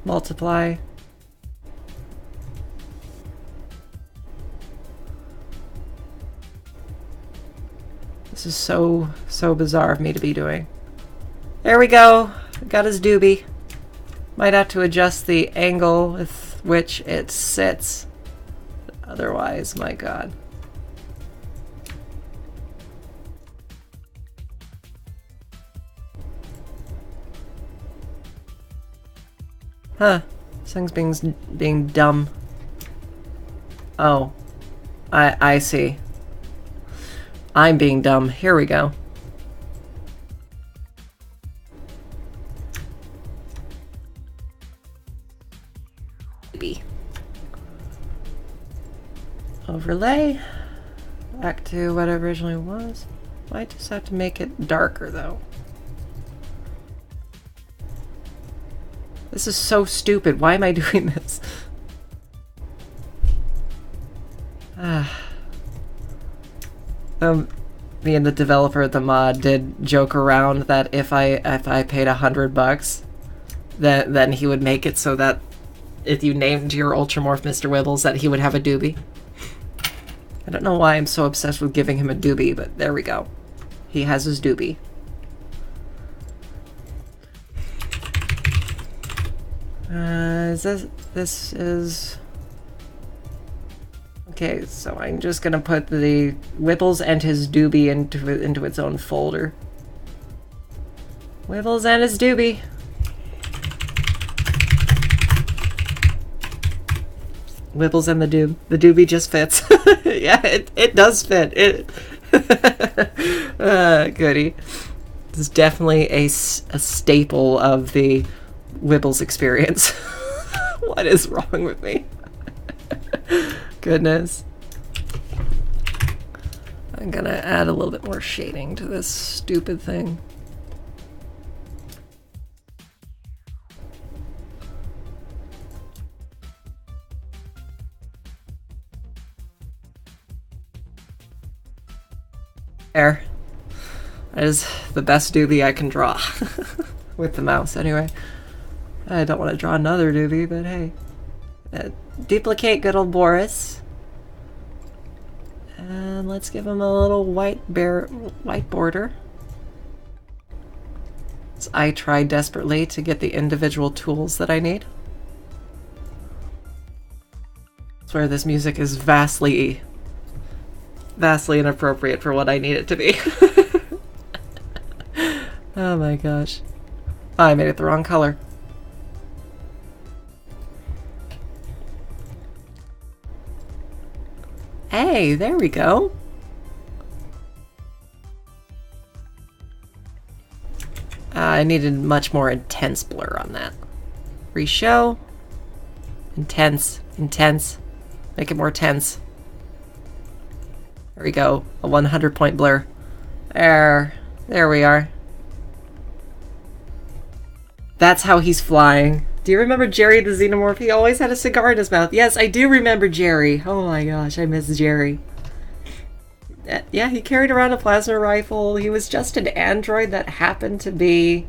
[SPEAKER 1] Multiply. This is so bizarre of me to be doing. There we go. Got his doobie. Might have to adjust the angle with which it sits. Otherwise, my god. Huh. This thing's being dumb. Oh. I see. I'm being dumb. Here we go. Maybe. Overlay. Back to what it originally was. Might just have to make it darker though. This is so stupid. Why am I doing this? Me and the developer of the mod did joke around that if I paid $100, then he would make it so that if you named your Ultramorph Mr. Wibbles, that he would have a doobie. I don't know why I'm so obsessed with giving him a doobie, but there we go. He has his doobie. This is... Okay, so I'm just gonna put the Wibbles and his doobie into its own folder. Wibbles and his doobie. Wibbles and the doob. The doobie just fits. Yeah, it does fit. It. Goody. This is definitely a staple of the Wibbles experience. What is wrong with me? Goodness. I'm gonna add a little bit more shading to this stupid thing. There. That is the best doobie I can draw. With the mouse, anyway. I don't want to draw another doobie, but hey. Duplicate good old Boris. And let's give him a little white border. So I tried desperately to get the individual tools that I need. I swear this music is vastly inappropriate for what I need it to be. Oh my gosh. Oh, I made it the wrong color. Hey, there we go. I needed much more intense blur on that. Reshow. Intense. Intense. Make it more tense. There we go. A 100 point blur. There we are. That's how he's flying. Do you remember Jerry the Xenomorph? He always had a cigar in his mouth. Yes, I do remember Jerry. Oh my gosh, I miss Jerry. Yeah, he carried around a plasma rifle. He was just an android that happened to be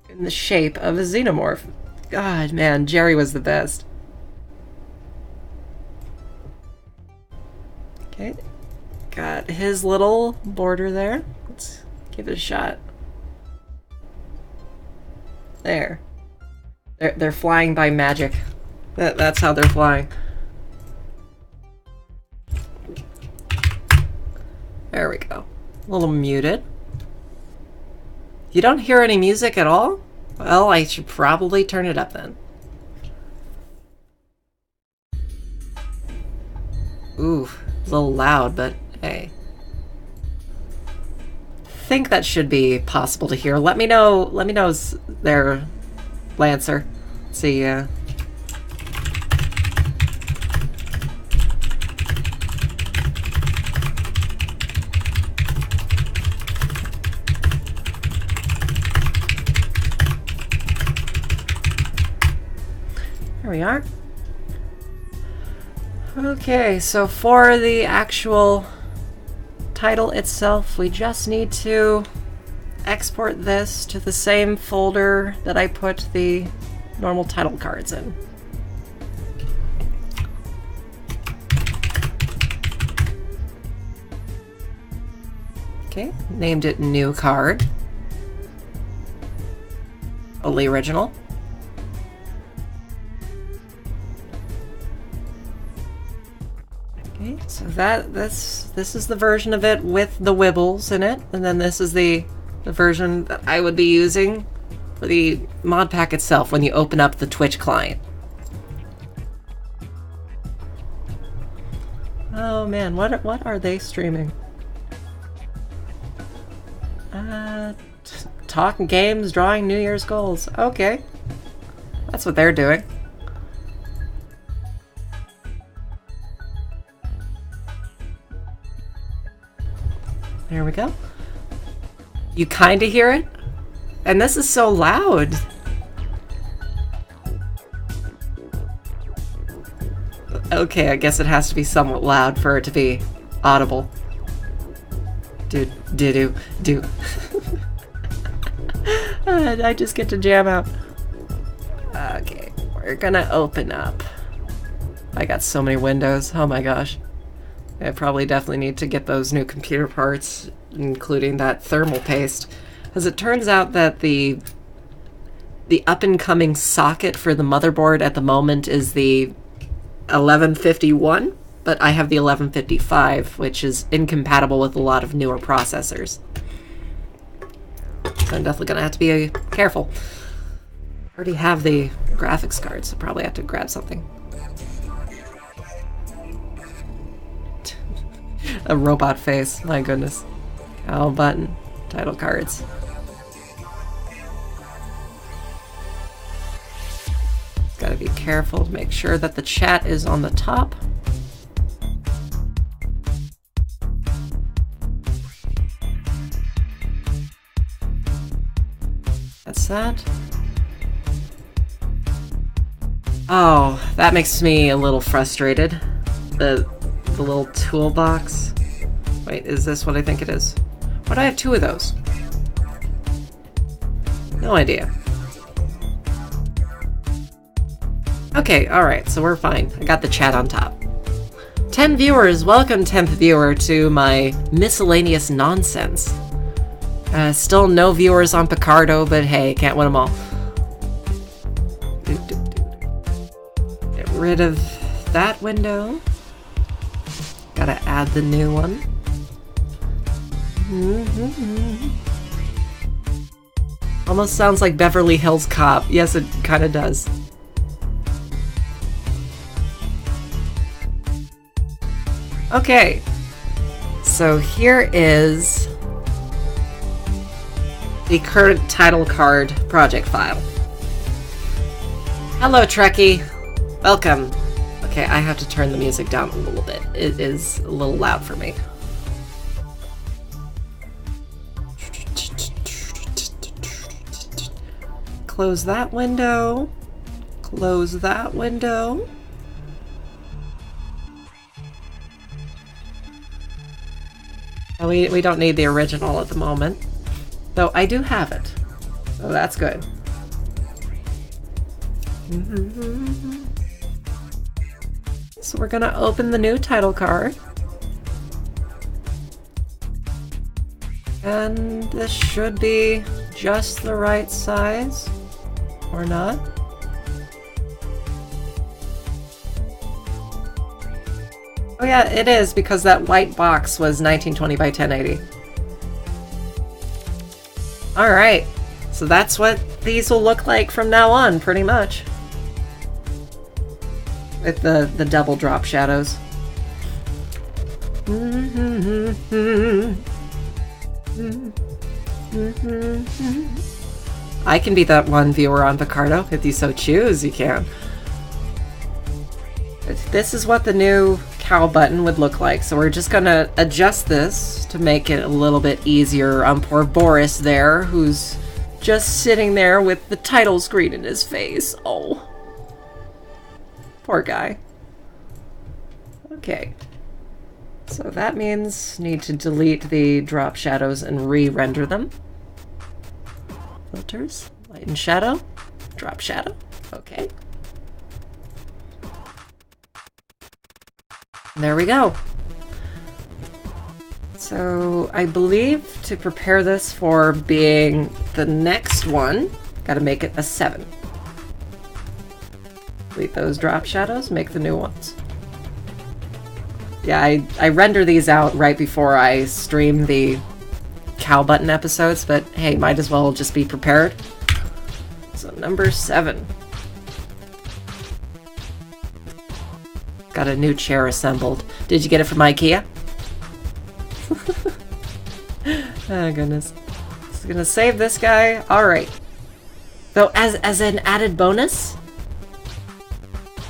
[SPEAKER 1] in the shape of a xenomorph. God, man, Jerry was the best. Okay, got his little border there. Let's give it a shot. There. They're flying by magic. That's how they're flying. There we go. A little muted. You don't hear any music at all? Well, I should probably turn it up then. Ooh, a little loud, but hey. I think that should be possible to hear. Let me know there, Lancer. Let's see, There we are. Okay, so for the actual title itself, we just need to export this to the same folder that I put the normal title cards in. Okay, named it New Card. Totally original. Okay, so this is the version of it with the Wibbles in it, and then this is the version that I would be using for the mod pack itself when you open up the Twitch client. Oh man, what are they streaming? Talking games, drawing New Year's goals. Okay, that's what they're doing. There we go. You kind of hear it? And this is so loud. Okay, I guess it has to be somewhat loud for it to be audible. Do. I just get to jam out. Okay, we're gonna open up. I got so many windows. Oh my gosh. I probably definitely need to get those new computer parts, including that thermal paste. As it turns out that the up-and-coming socket for the motherboard at the moment is the 1151, but I have the 1155, which is incompatible with a lot of newer processors. So I'm definitely going to have to be careful. I already have the graphics card, so probably have to grab something. A robot face, my goodness. Cow button, title cards. Gotta be careful to make sure that the chat is on the top. That's that. Oh, that makes me a little frustrated. The little toolbox. Wait, is this what I think it is? Why do I have two of those? No idea. Okay, alright, so we're fine. I got the chat on top. 10 viewers! Welcome, 10th viewer, to my miscellaneous nonsense. Still no viewers on Picardo, but hey, can't win them all. Get rid of that window. Gotta add the new one. Almost sounds like Beverly Hills Cop. Yes, it kind of does. Okay, so here is the current title card project file. Hello, Trekkie. Welcome. Okay, I have to turn the music down a little bit. It is a little loud for me. Close that window. Close that window. We don't need the original at the moment, though I do have it, so that's good. So we're gonna open the new title card, and this should be just the right size, or not. Oh yeah, it is, because that white box was 1920 by 1080. Alright, so that's what these will look like from now on, pretty much. With the double drop shadows. I can be that one viewer on Picardo, if you so choose, you can. This is what the new cow button would look like, so we're just gonna adjust this to make it a little bit easier on poor Boris there, who's just sitting there with the title screen in his face. Oh. Poor guy. Okay. So that means need to delete the drop shadows and re-render them. Filters, light and shadow, drop shadow. Okay. There we go. So I believe to prepare this for being the next one, gotta make it a 7. Delete those drop shadows, make the new ones. Yeah, I render these out right before I stream the cow button episodes, but hey, might as well just be prepared. So number 7. Got a new chair assembled. Did you get it from IKEA? Oh goodness. Just gonna save this guy. Alright. So as an added bonus,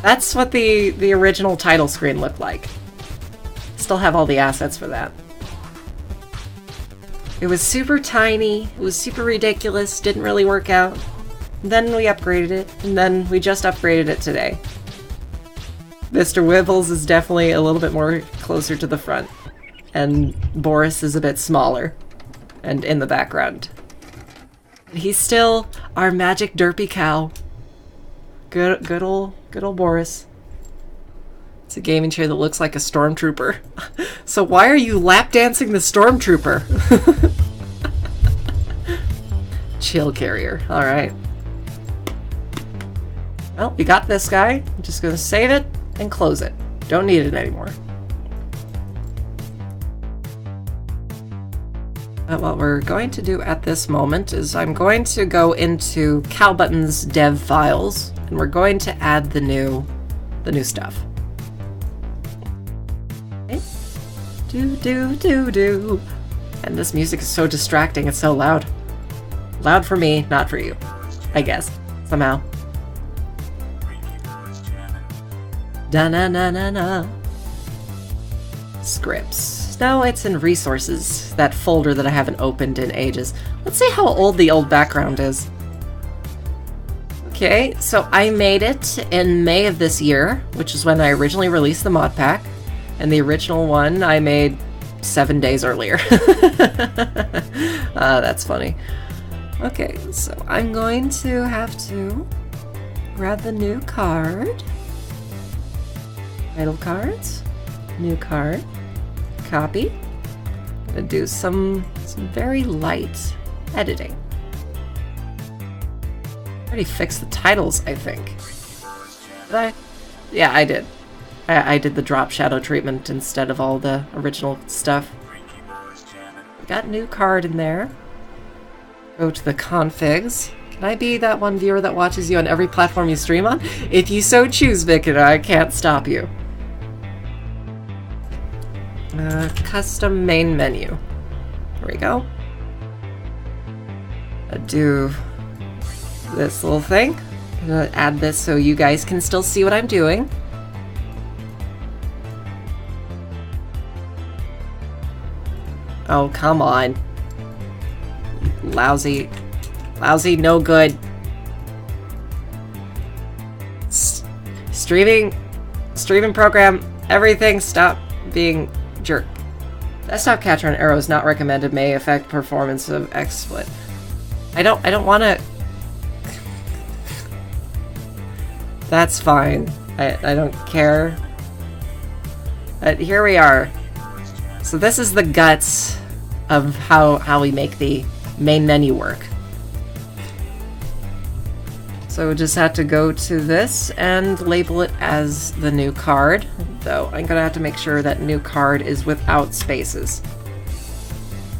[SPEAKER 1] that's what the original title screen looked like. Still have all the assets for that. It was super tiny, it was super ridiculous, didn't really work out. Then we upgraded it, and then we just upgraded it today. Mr. Wibbles is definitely a little bit more closer to the front, and Boris is a bit smaller and in the background. He's still our magic derpy cow. Good old Boris. It's a gaming chair that looks like a stormtrooper. So why are you lap dancing the stormtrooper? Chill carrier. All right. Well, we got this guy. I'm just gonna save it and close it. Don't need it anymore. What we're going to do at this moment is I'm going to go into Cowbutton's dev files, and we're going to add the new stuff. Okay. Do, do, do, do. And this music is so distracting, it's so loud. Loud for me, not for you. I guess. Somehow. Da-na-na-na-na. Scripts. No, it's in resources. That folder that I haven't opened in ages. Let's see how old the old background is. Okay, so I made it in May of this year, which is when I originally released the mod pack. And the original one I made 7 days earlier. That's funny. Okay, so I'm going to have to grab the new card. Title cards. New card. Copy. Gonna do some very light editing. Already fixed the titles, I think. Did I? Yeah, I did. I did the drop shadow treatment instead of all the original stuff. Got new card in there. Go to the configs. Can I be that one viewer that watches you on every platform you stream on? If you so choose, Vic, and I can't stop you. Custom main menu. There we go. Do this little thing. I'm gonna add this so you guys can still see what I'm doing. Oh, come on. Lousy, no good. Streaming program, everything stop being jerk. Desktop capture on arrows not recommended may affect performance of XSplit. I don't want to. That's fine. I don't care. Here we are. So this is the guts of how we make the main menu work. So we'll just have to go to this and label it as the new card. Though I'm gonna have to make sure that new card is without spaces.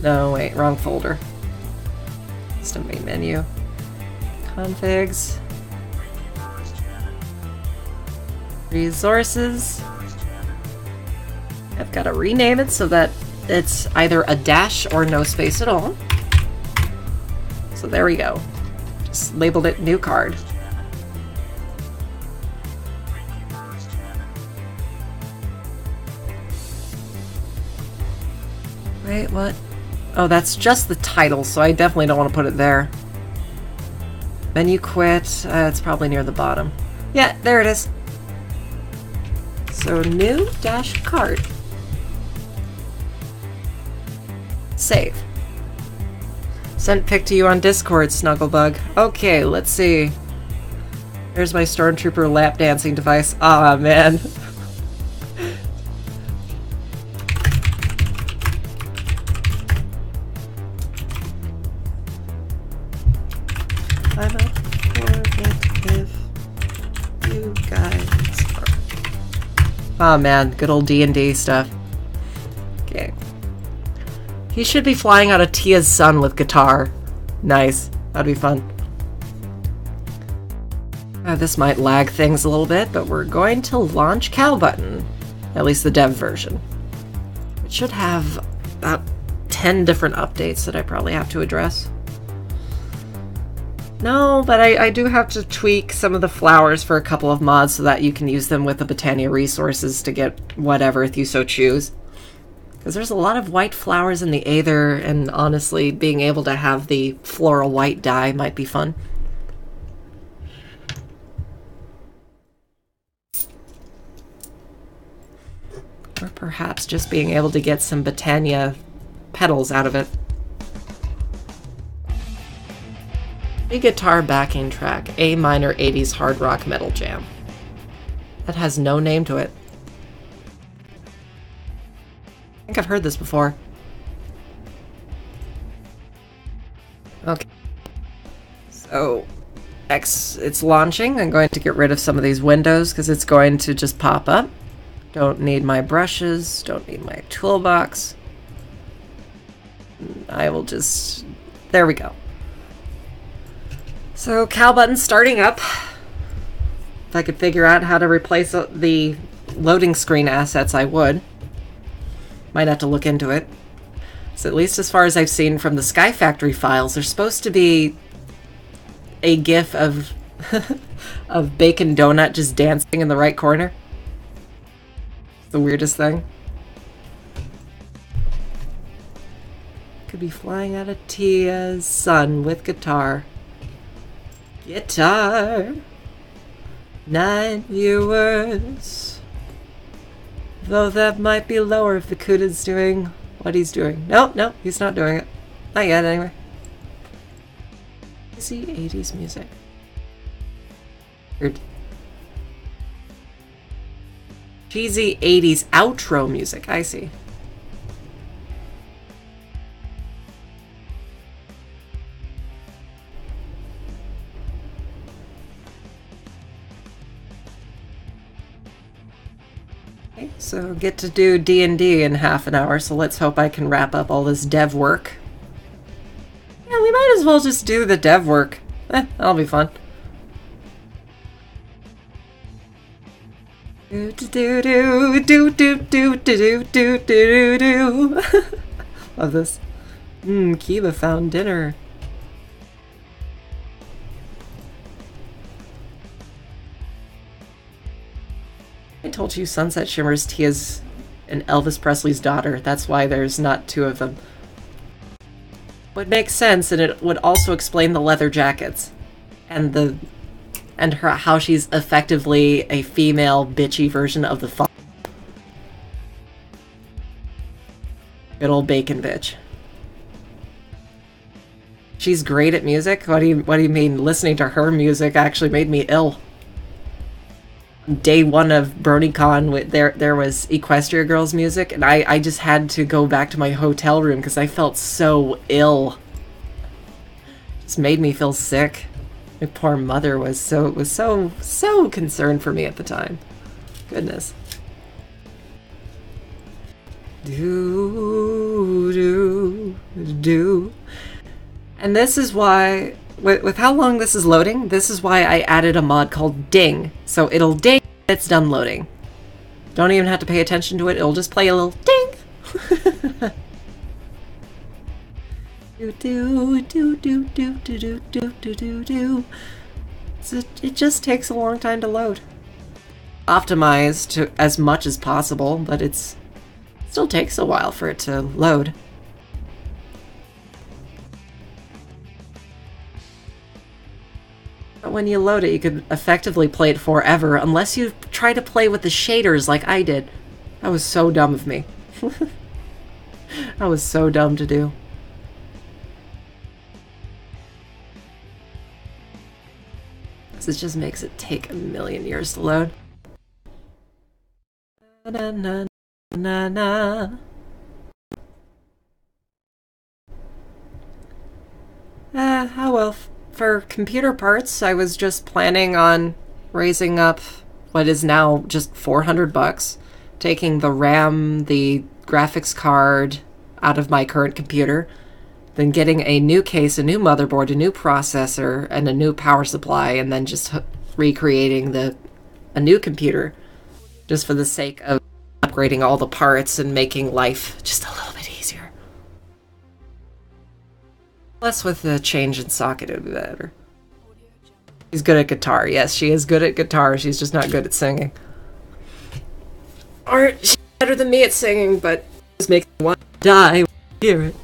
[SPEAKER 1] No, wait, wrong folder. Custom main menu. Configs. Resources. I've got to rename it so that it's either a dash or no space at all. So there we go. Just labeled it new card. Wait, what? Oh, that's just the title, so I definitely don't want to put it there. Menu quit. It's probably near the bottom. Yeah, there it is. So new dash card. Save. Sent pic to you on Discord, Snugglebug. Okay, let's see. There's my Stormtrooper lap dancing device. Ah, man. I'm up for it if you guys are. Oh man, good old D&D stuff. Okay. He should be flying out of Tia's sun with guitar. Nice. That'd be fun. This might lag things a little bit, but we're going to launch Cal Button. At least the dev version. It should have about 10 different updates that I probably have to address. No, but I do have to tweak some of the flowers for a couple of mods so that you can use them with the Botania resources to get whatever if you so choose. Because there's a lot of white flowers in the Aether, and honestly, being able to have the floral white dye might be fun. Or perhaps just being able to get some Botania petals out of it. A guitar backing track, A minor 80s hard rock metal jam. That has no name to it. I think I've heard this before. Okay. So, it's launching. I'm going to get rid of some of these windows because it's going to just pop up. Don't need my brushes, don't need my toolbox. I will just... There we go. So, Cal Button starting up. If I could figure out how to replace the loading screen assets, I would. Might have to look into it. So at least as far as I've seen from the Sky Factory files, there's supposed to be a GIF of of Bacon Donut just dancing in the right corner. It's the weirdest thing. Could be flying out of Tia's sun with guitar. Guitar. 9 viewers. Though that might be lower if Vakuda's doing what he's doing. No, he's not doing it. Not yet, anyway. Easy 80s music. Weird. Cheesy 80s outro music, I see. Okay, so get to do D&D in half an hour, so let's hope I can wrap up all this dev work. Yeah, we might as well just do the dev work. That'll be fun. Do do do do do do do do do do. Love this. Kiba found dinner. I told you Sunset Shimmer's Tia's and Elvis Presley's daughter. That's why there's not 2 of them. Would make sense, and it would also explain the leather jackets and her how she's effectively a female bitchy version of the father. Good old bacon bitch. She's great at music. What do you mean? Listening to her music actually made me ill. Day 1 of BronyCon, there was Equestria Girls music, and I just had to go back to my hotel room because I felt so ill. Just made me feel sick. My poor mother was so concerned for me at the time. Goodness. Do. And this is why, with how long this is loading, this is why I added a mod called Ding. So it'll ding when it's done loading. Don't even have to pay attention to it, it'll just play a little ding. So it just takes a long time to load. Optimized to as much as possible, but it still takes a while for it to load. But when you load it, you could effectively play it forever, unless you try to play with the shaders like I did. That was so dumb of me. That was so dumb to do. This just makes it take a million years to load. Na, na, na, na. Oh well. For computer parts, I was just planning on raising up what is now just $400, taking the RAM, the graphics card out of my current computer, then getting a new case, a new motherboard, a new processor, and a new power supply, and then just recreating a new computer just for the sake of upgrading all the parts and making life just a little bit easier. Plus, with the change in socket, it would be better. She's good at guitar. Yes, she is good at guitar. She's just not good at singing. Or she's better than me at singing, but it just makes me want to die when I hear it.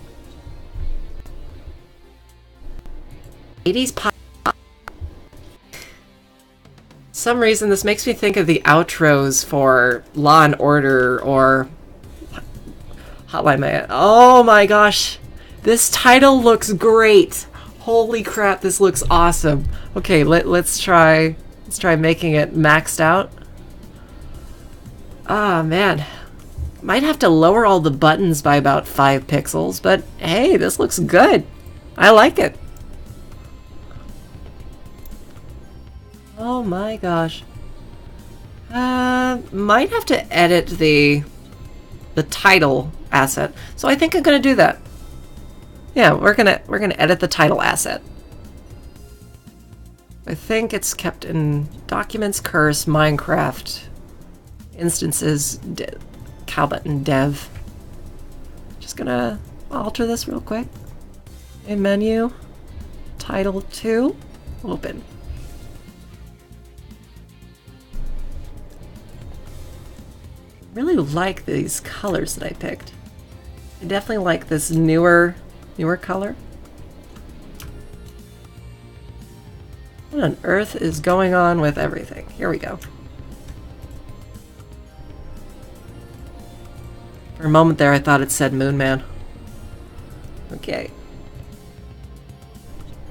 [SPEAKER 1] 80s pop. Some reason this makes me think of the outros for Law and Order or Hotline Miami. Oh my gosh. This title looks great. Holy crap, this looks awesome. Okay, let's try making it maxed out. Ah, man. Might have to lower all the buttons by about 5 pixels, but hey, this looks good. I like it. Oh my gosh. Might have to edit the title asset. So I think I'm gonna do that. Yeah, we're gonna edit the title asset. I think it's kept in Documents, Curse, Minecraft, Instances, Cowbutton, Dev. Just gonna alter this real quick. In menu, title 2, open. Really like these colors that I picked. I definitely like this newer color. What on earth is going on with everything? Here we go. For a moment there, I thought it said Moon Man. Okay.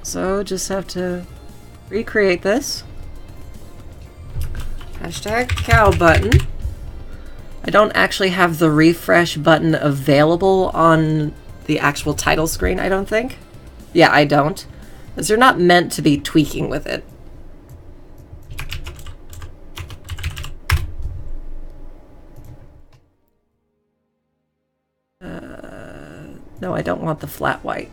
[SPEAKER 1] So, just have to recreate this. Hashtag cow button. I don't actually have the refresh button available on the actual title screen, I don't think. Yeah, I don't. Because they're not meant to be tweaking with it. No, I don't want the flat white.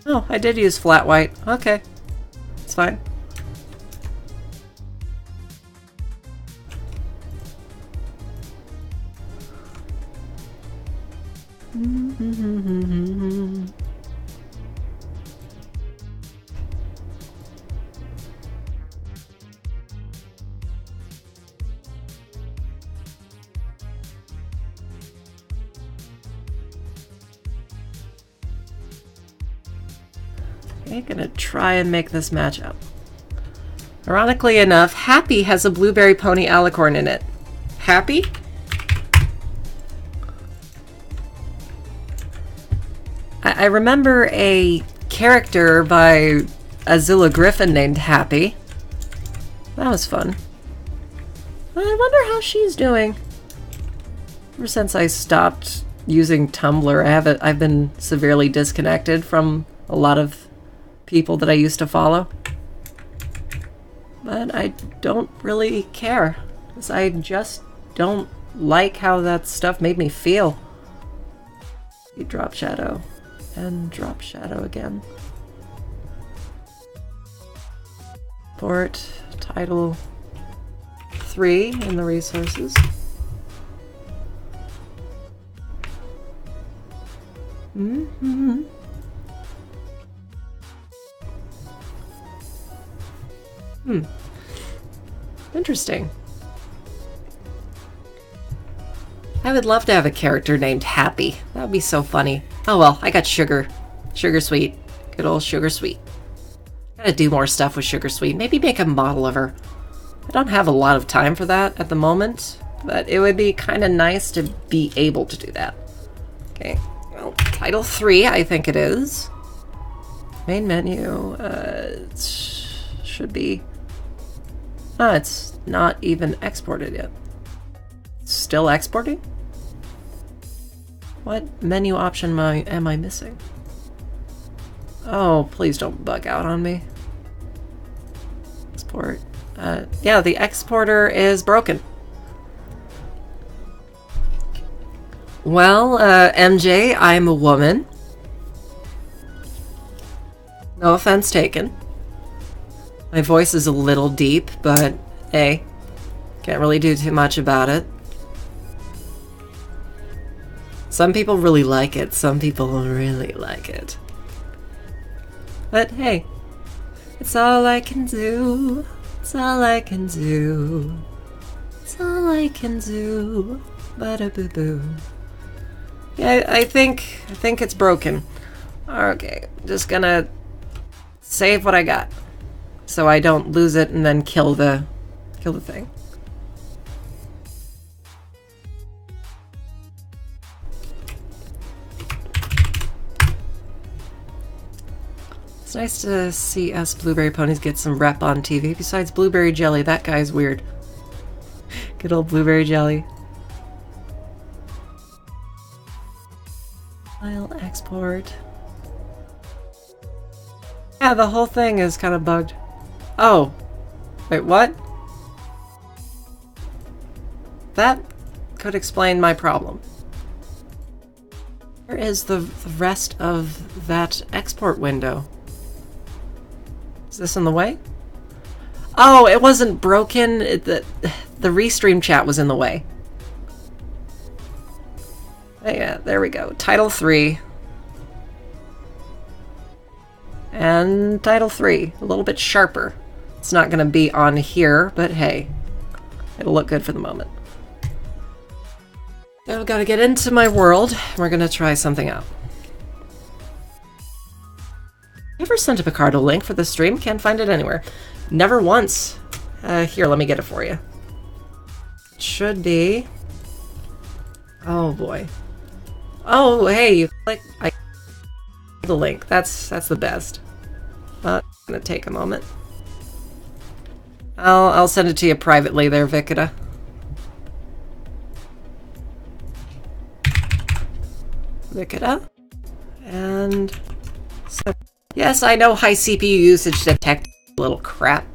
[SPEAKER 1] Oh, I did use flat white. Okay. It's fine. Okay, gonna try and make this match up. Ironically enough, Happy has a blueberry pony alicorn in it. Happy? I remember a character by Azilla Griffin named Happy. That was fun. I wonder how she's doing. Ever since I stopped using Tumblr, I've been severely disconnected from a lot of people that I used to follow. But I don't really care, because I just don't like how that stuff made me feel. You drop shadow, and drop shadow again. Port title 3 in the resources. Interesting. I would love to have a character named Happy. That would be so funny. Oh well, I got Sugar. Sugar Sweet. Good old Sugar Sweet. Gotta do more stuff with Sugar Sweet. Maybe make a model of her. I don't have a lot of time for that at the moment, but it would be kind of nice to be able to do that. Okay, well, title 3, I think it is. Main menu, it should be... Ah, it's not even exported yet. Still exporting? What menu option am I missing? Oh, please don't bug out on me. Export. Yeah, the exporter is broken. Well, MJ, I'm a woman. No offense taken. My voice is a little deep, but hey, can't really do too much about it. Some people really like it, some people really like it. But hey, it's all I can do. It's all I can do. It's all I can do. Ba-da-boo-boo. Yeah, I think it's broken. Okay, just gonna save what I got, so I don't lose it and then kill the thing. It's nice to see us blueberry ponies get some rep on TV. Besides Blueberry Jelly, that guy's weird. Good old Blueberry Jelly. File export. Yeah, the whole thing is kind of bugged. Oh. Wait, what? That could explain my problem. Where is the rest of that export window? Is this in the way? Oh, it wasn't broken. The restream chat was in the way. Oh, yeah, there we go. Title 3. And title 3. A little bit sharper. It's not going to be on here, but hey. It'll look good for the moment. Now I've got to get into my world. We're going to try something out. Ever sent a Picardo link for the stream? Can't find it anywhere. Never once. Here, let me get it for you. It should be... Oh boy. Oh, hey, you click the link. That's the best. It's gonna take a moment. I'll send it to you privately there, Vikita. Vikita. And so, yes, I know high CPU usage detect little crap.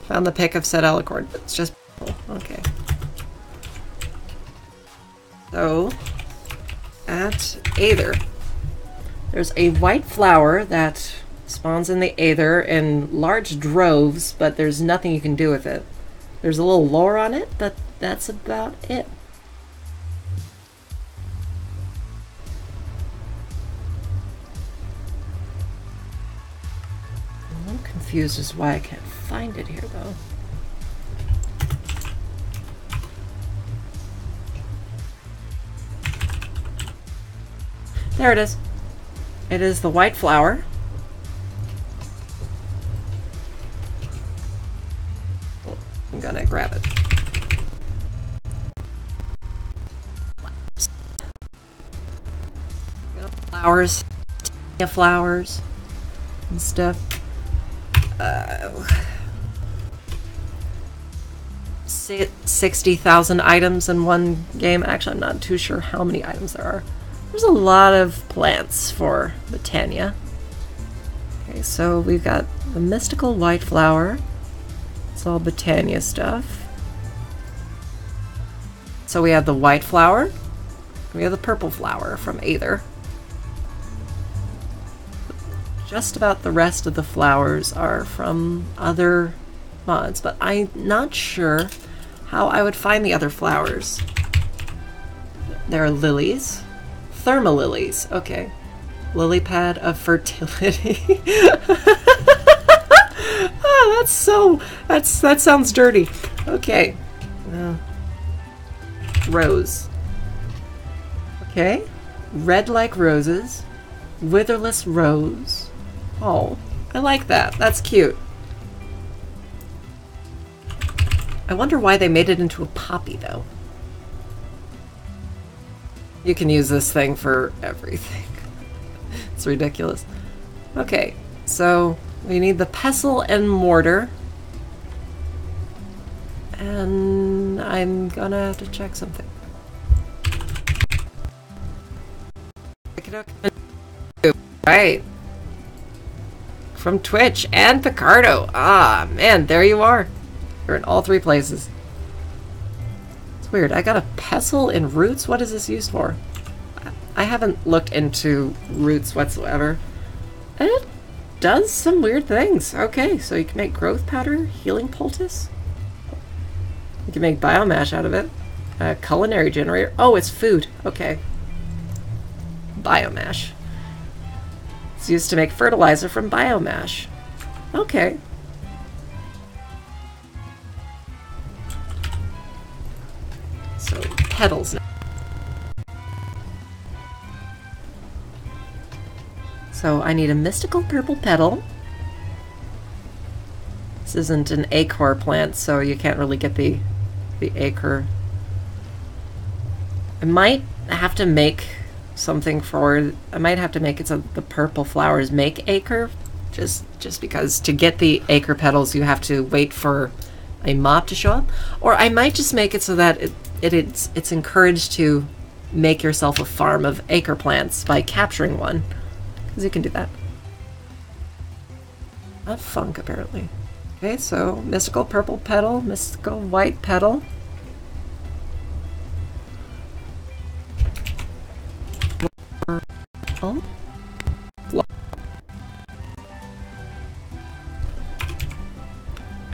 [SPEAKER 1] Found the pic of said alicord. It's just okay. So at Aether, there's a white flower that spawns in the Aether in large droves, but there's nothing you can do with it. There's a little lore on it, but that's about it. I'm confused as to why I can't find it here, though. There it is. It is the white flower. I'm gonna grab it. Flowers, flowers, and stuff. 60,000 items in one game. Actually, I'm not too sure how many items there are. There's a lot of plants for Botania. Okay, so we've got the mystical white flower. It's all Botania stuff. So we have the white flower. We have the purple flower from Aether. Just about the rest of the flowers are from other mods, but I'm not sure how I would find the other flowers. There are lilies. Thermalilies. Okay. Lily pad of fertility. Oh, that sounds dirty. Okay. Rose. Okay. Red like roses. Witherless rose. Oh, I like that. That's cute. I wonder why they made it into a poppy, though. You can use this thing for everything. It's ridiculous. Okay, so we need the pestle and mortar. And I'm gonna have to check something. Right. From Twitch and Picardo. Ah, man, there you are. You're in all three places. It's weird. I got a pestle in roots? What is this used for? I haven't looked into roots whatsoever. And it does some weird things. Okay, so you can make growth powder, healing poultice. You can make biomash out of it. A culinary generator. Oh, it's food. Okay. Biomash. It's used to make fertilizer from biomash. Okay. So, petals now. So I need a mystical purple petal. This isn't an acre plant, so you can't really get the acre. I might have to make something for, I might have to make it so the purple flowers make acre, just because to get the acre petals you have to wait for a mob to show up. Or I might just make it so that it's encouraged to make yourself a farm of acre plants by capturing one, because you can do that. Not funk, apparently. Okay, so mystical purple petal, mystical white petal.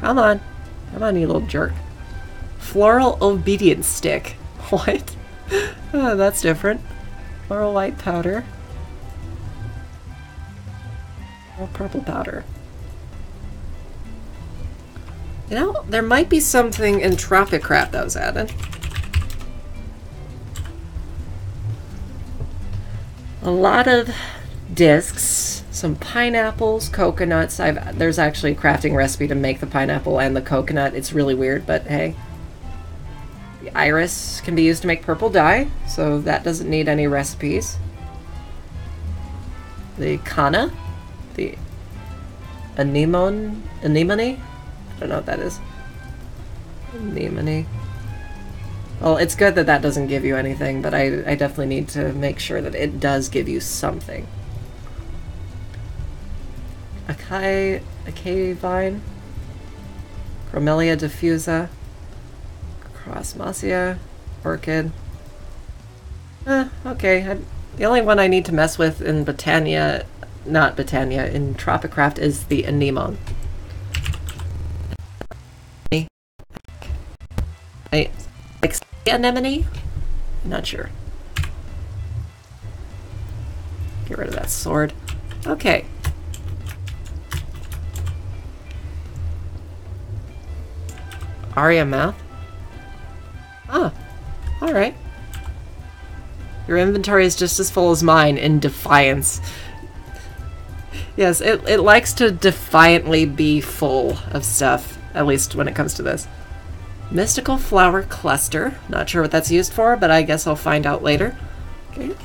[SPEAKER 1] Come on. Come on, you little jerk. Floral obedience stick. What? Oh, that's different. Floral white powder. Floral purple powder. You know, there might be something in Tropic Craft that was added. A lot of discs, some pineapples, coconuts. There's actually a crafting recipe to make the pineapple and the coconut. It's really weird, but hey. The iris can be used to make purple dye, so that doesn't need any recipes. The kana, the anemone? I don't know what that is. Anemone. Well, it's good that that doesn't give you anything, but I definitely need to make sure that it does give you something. Acai vine. Chromelia diffusa. Crossmosia. Orchid. Okay. The only one I need to mess with in Botania, not Botania, in Tropicraft is the anemone. Like anemone? Not sure. Get rid of that sword. Okay. Aria mouth. Ah, alright. Your inventory is just as full as mine in defiance. Yes, it likes to defiantly be full of stuff, at least when it comes to this. Mystical flower cluster. Not sure what that's used for, but I guess I'll find out later. Okay.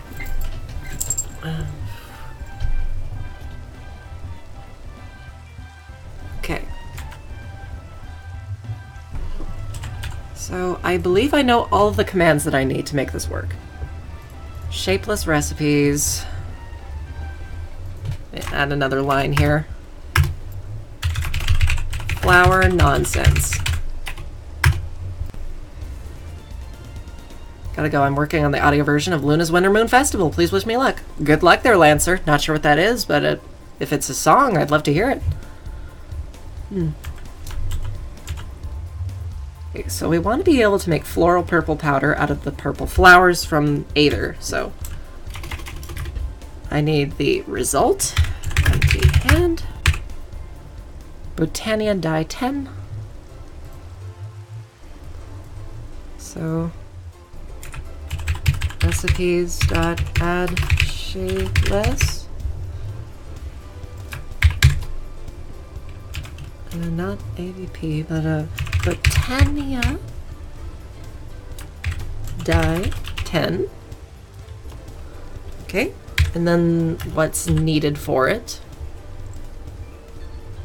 [SPEAKER 1] Okay. So I believe I know all of the commands that I need to make this work. Shapeless recipes. Add another line here. Flower nonsense. Gotta go. I'm working on the audio version of Luna's Winter Moon Festival. Please wish me luck. Good luck there, Lancer. Not sure what that is, but if it's a song, I'd love to hear it. Okay, so we want to be able to make floral purple powder out of the purple flowers from Aether, so I need the result. Empty hand. Botania dye 10. So recipes.add shapeless. Not AVP, but Botania dye 10. Okay, and then what's needed for it?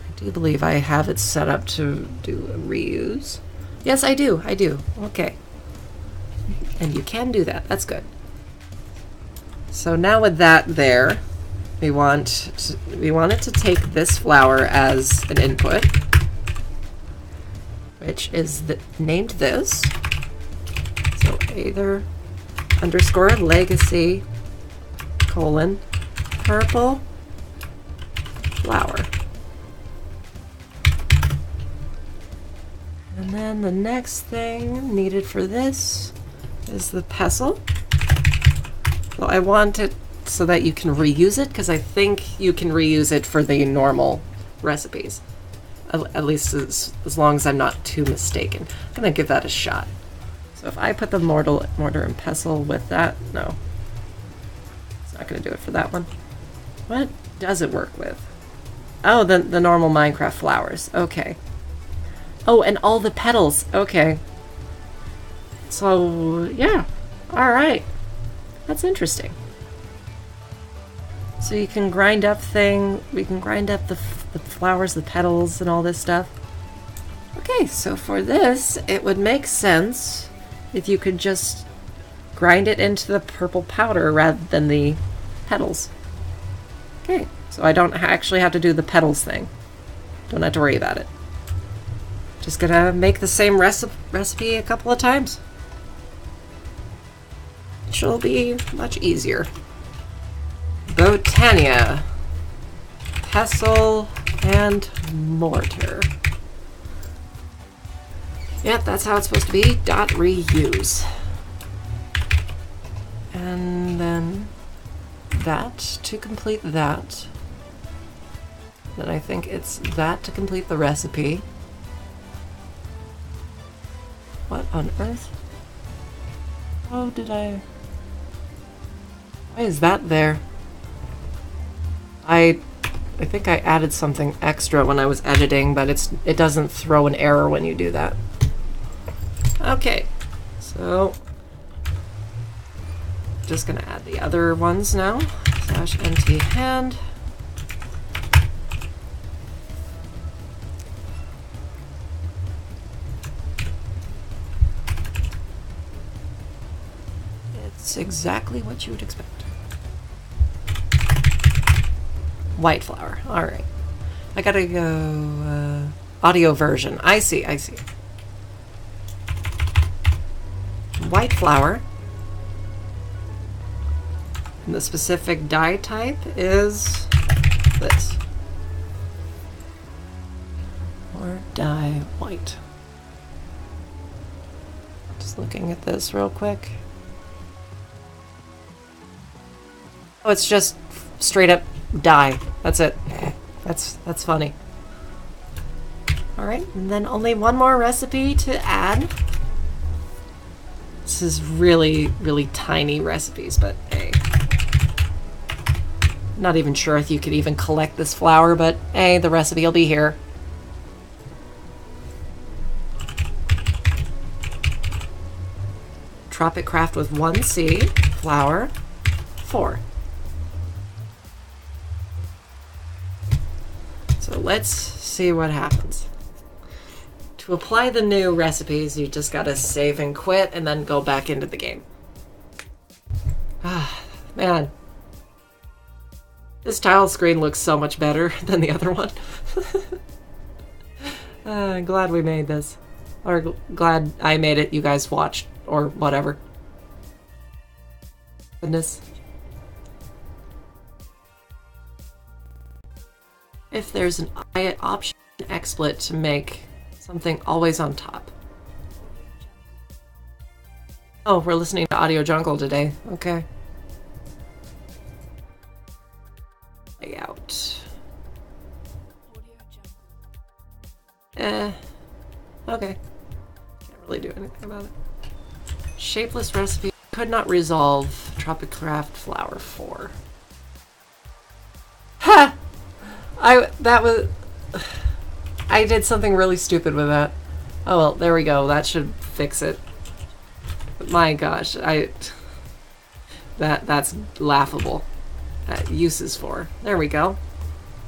[SPEAKER 1] I do believe I have it set up to do a reuse. Yes, I do. Okay. And you can do that. That's good. So now with that there, we want it to take this flower as an input, which is named this. So Aether underscore legacy colon purple flower. And then the next thing needed for this is the pestle. Well, I want it so that you can reuse it, because I think you can reuse it for the normal recipes. At least as long as I'm not too mistaken. I'm going to give that a shot. So if I put the mortar and pestle with that, no. It's not going to do it for that one. What does it work with? Oh, the normal Minecraft flowers. Okay. Oh, and all the petals. Okay. So, yeah. Alright. That's interesting. So you can grind up we can grind up the flowers, the petals, and all this stuff. Okay, so for this, it would make sense if you could just grind it into the purple powder rather than the petals. Okay, so I don't actually have to do the petals thing. Don't have to worry about it. Just gonna make the same recipe a couple of times. Which'll be much easier. Botania. Pestle and mortar. Yep, that's how it's supposed to be. .reuse. And then that to complete that. Then I think it's that to complete the recipe. What on earth? Oh, did I... Why is that there? I think I added something extra when I was editing, but it doesn't throw an error when you do that. Okay, so just gonna add the other ones now. /nt hand. It's exactly what you would expect. White flour. All right. I gotta go audio version. I see. White flour. And the specific dye type is this. Or dye white. Just looking at this real quick. Oh, it's just straight up dye. That's it. That's funny. All right, and then only one more recipe to add. This is really, really tiny recipes, but hey. Not even sure if you could even collect this flour, but hey, the recipe will be here. Tropic Craft with 1C, flour, 4. So let's see what happens. To apply the new recipes, you just gotta save and quit and then go back into the game. Ah, man. This tile screen looks so much better than the other one. Glad we made this. Or glad I made it, you guys watched, or whatever. Goodness. If there's an option XSplit to make something always on top. Oh, we're listening to Audio Jungle today. Okay. Layout. Okay. Can't really do anything about it. Shapeless recipe. Could not resolve. Tropic Craft flour 4. Ha! I did something really stupid with that. Oh well, there we go. That should fix it. My gosh, that's laughable. Uses for. There we go.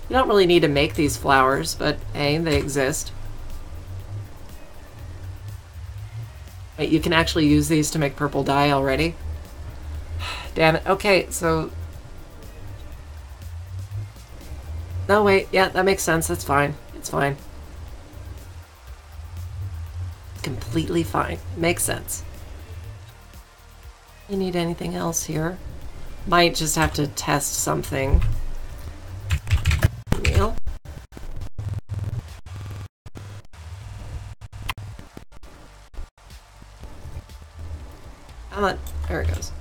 [SPEAKER 1] You don't really need to make these flowers, but hey, they exist. Wait, you can actually use these to make purple dye already? Damn it. Okay, so... No, wait. Yeah, that makes sense. That's fine. It's fine. Completely fine. Makes sense. You need anything else here? Might just have to test something. Meal. Come on. There it goes.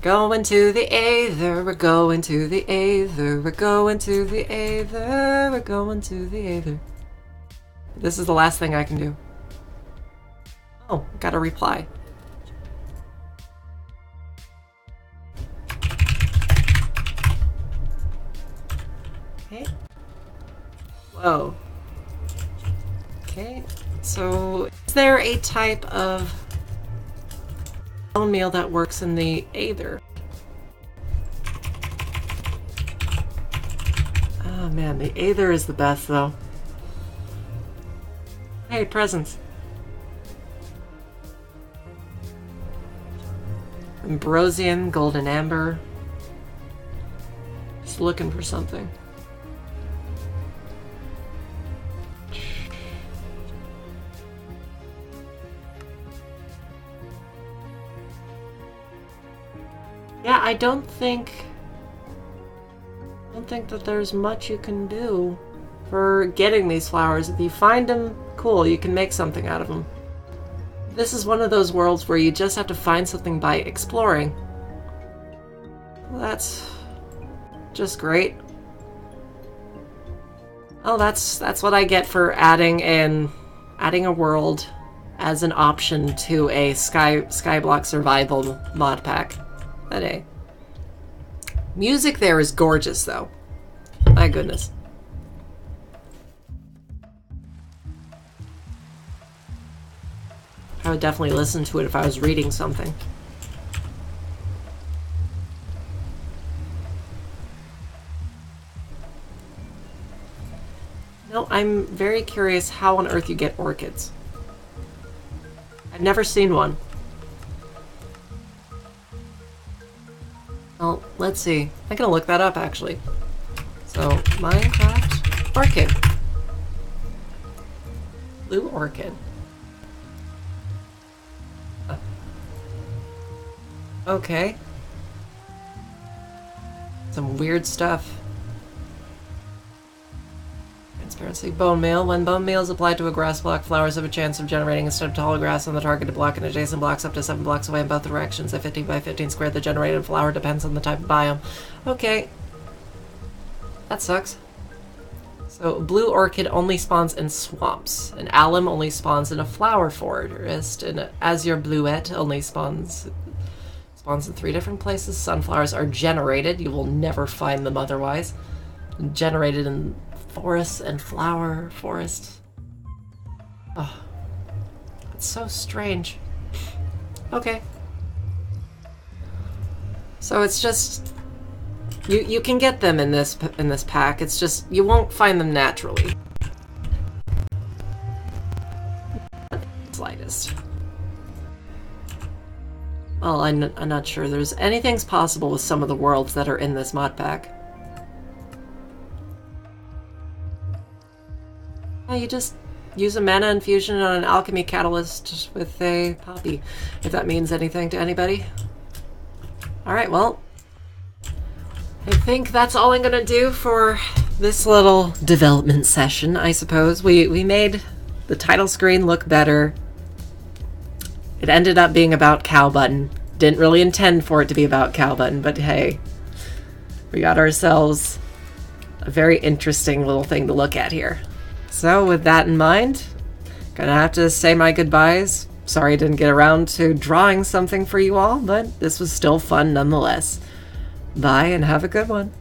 [SPEAKER 1] Going to the Aether, we're going to the Aether, we're going to the Aether, we're going to the Aether. This is the last thing I can do. Oh, got a reply. Okay. Whoa. Okay, so is there a type of bone meal that works in the Aether? Oh man, the Aether is the best though. Hey, presents. Ambrosian, golden amber. Just looking for something. Yeah, I don't think that there's much you can do. for getting these flowers. If you find them, cool, you can make something out of them. This is one of those worlds where you just have to find something by exploring. Well, that's just great. Oh, that's what I get for adding a world as an option to a Skyblock survival mod pack. But hey. Music there is gorgeous, though. My goodness. I would definitely listen to it if I was reading something. No, I'm very curious how on earth you get orchids. I've never seen one. Well, let's see. I'm gonna look that up, actually. So, Minecraft orchid. Blue orchid. Okay. Some weird stuff. Transparency. Bone meal. When bone meal is applied to a grass block, flowers have a chance of generating instead of tall grass on the targeted block and adjacent blocks up to 7 blocks away in both directions. At 15 by 15 square, the generated flower depends on the type of biome. Okay. That sucks. So, blue orchid only spawns in swamps. An alum only spawns in a flower forest. And azure bluette only spawns in 3 different places. Sunflowers are generated. You will never find them otherwise. Generated in forests and flower forests. Oh, it's so strange. Okay. So it's just you can get them in this pack. It's just you won't find them naturally. Slightest. Well, I'm not sure. There's anything's possible with some of the worlds that are in this mod pack. You just use a mana infusion on an alchemy catalyst with a poppy, if that means anything to anybody. Alright, well, I think that's all I'm gonna do for this little development session, I suppose. We made the title screen look better. It ended up being about Cow Button. Didn't really intend for it to be about Cow Button, but hey, we got ourselves a very interesting little thing to look at here. So with that in mind, gonna have to say my goodbyes. Sorry I didn't get around to drawing something for you all, but this was still fun nonetheless. Bye and have a good one.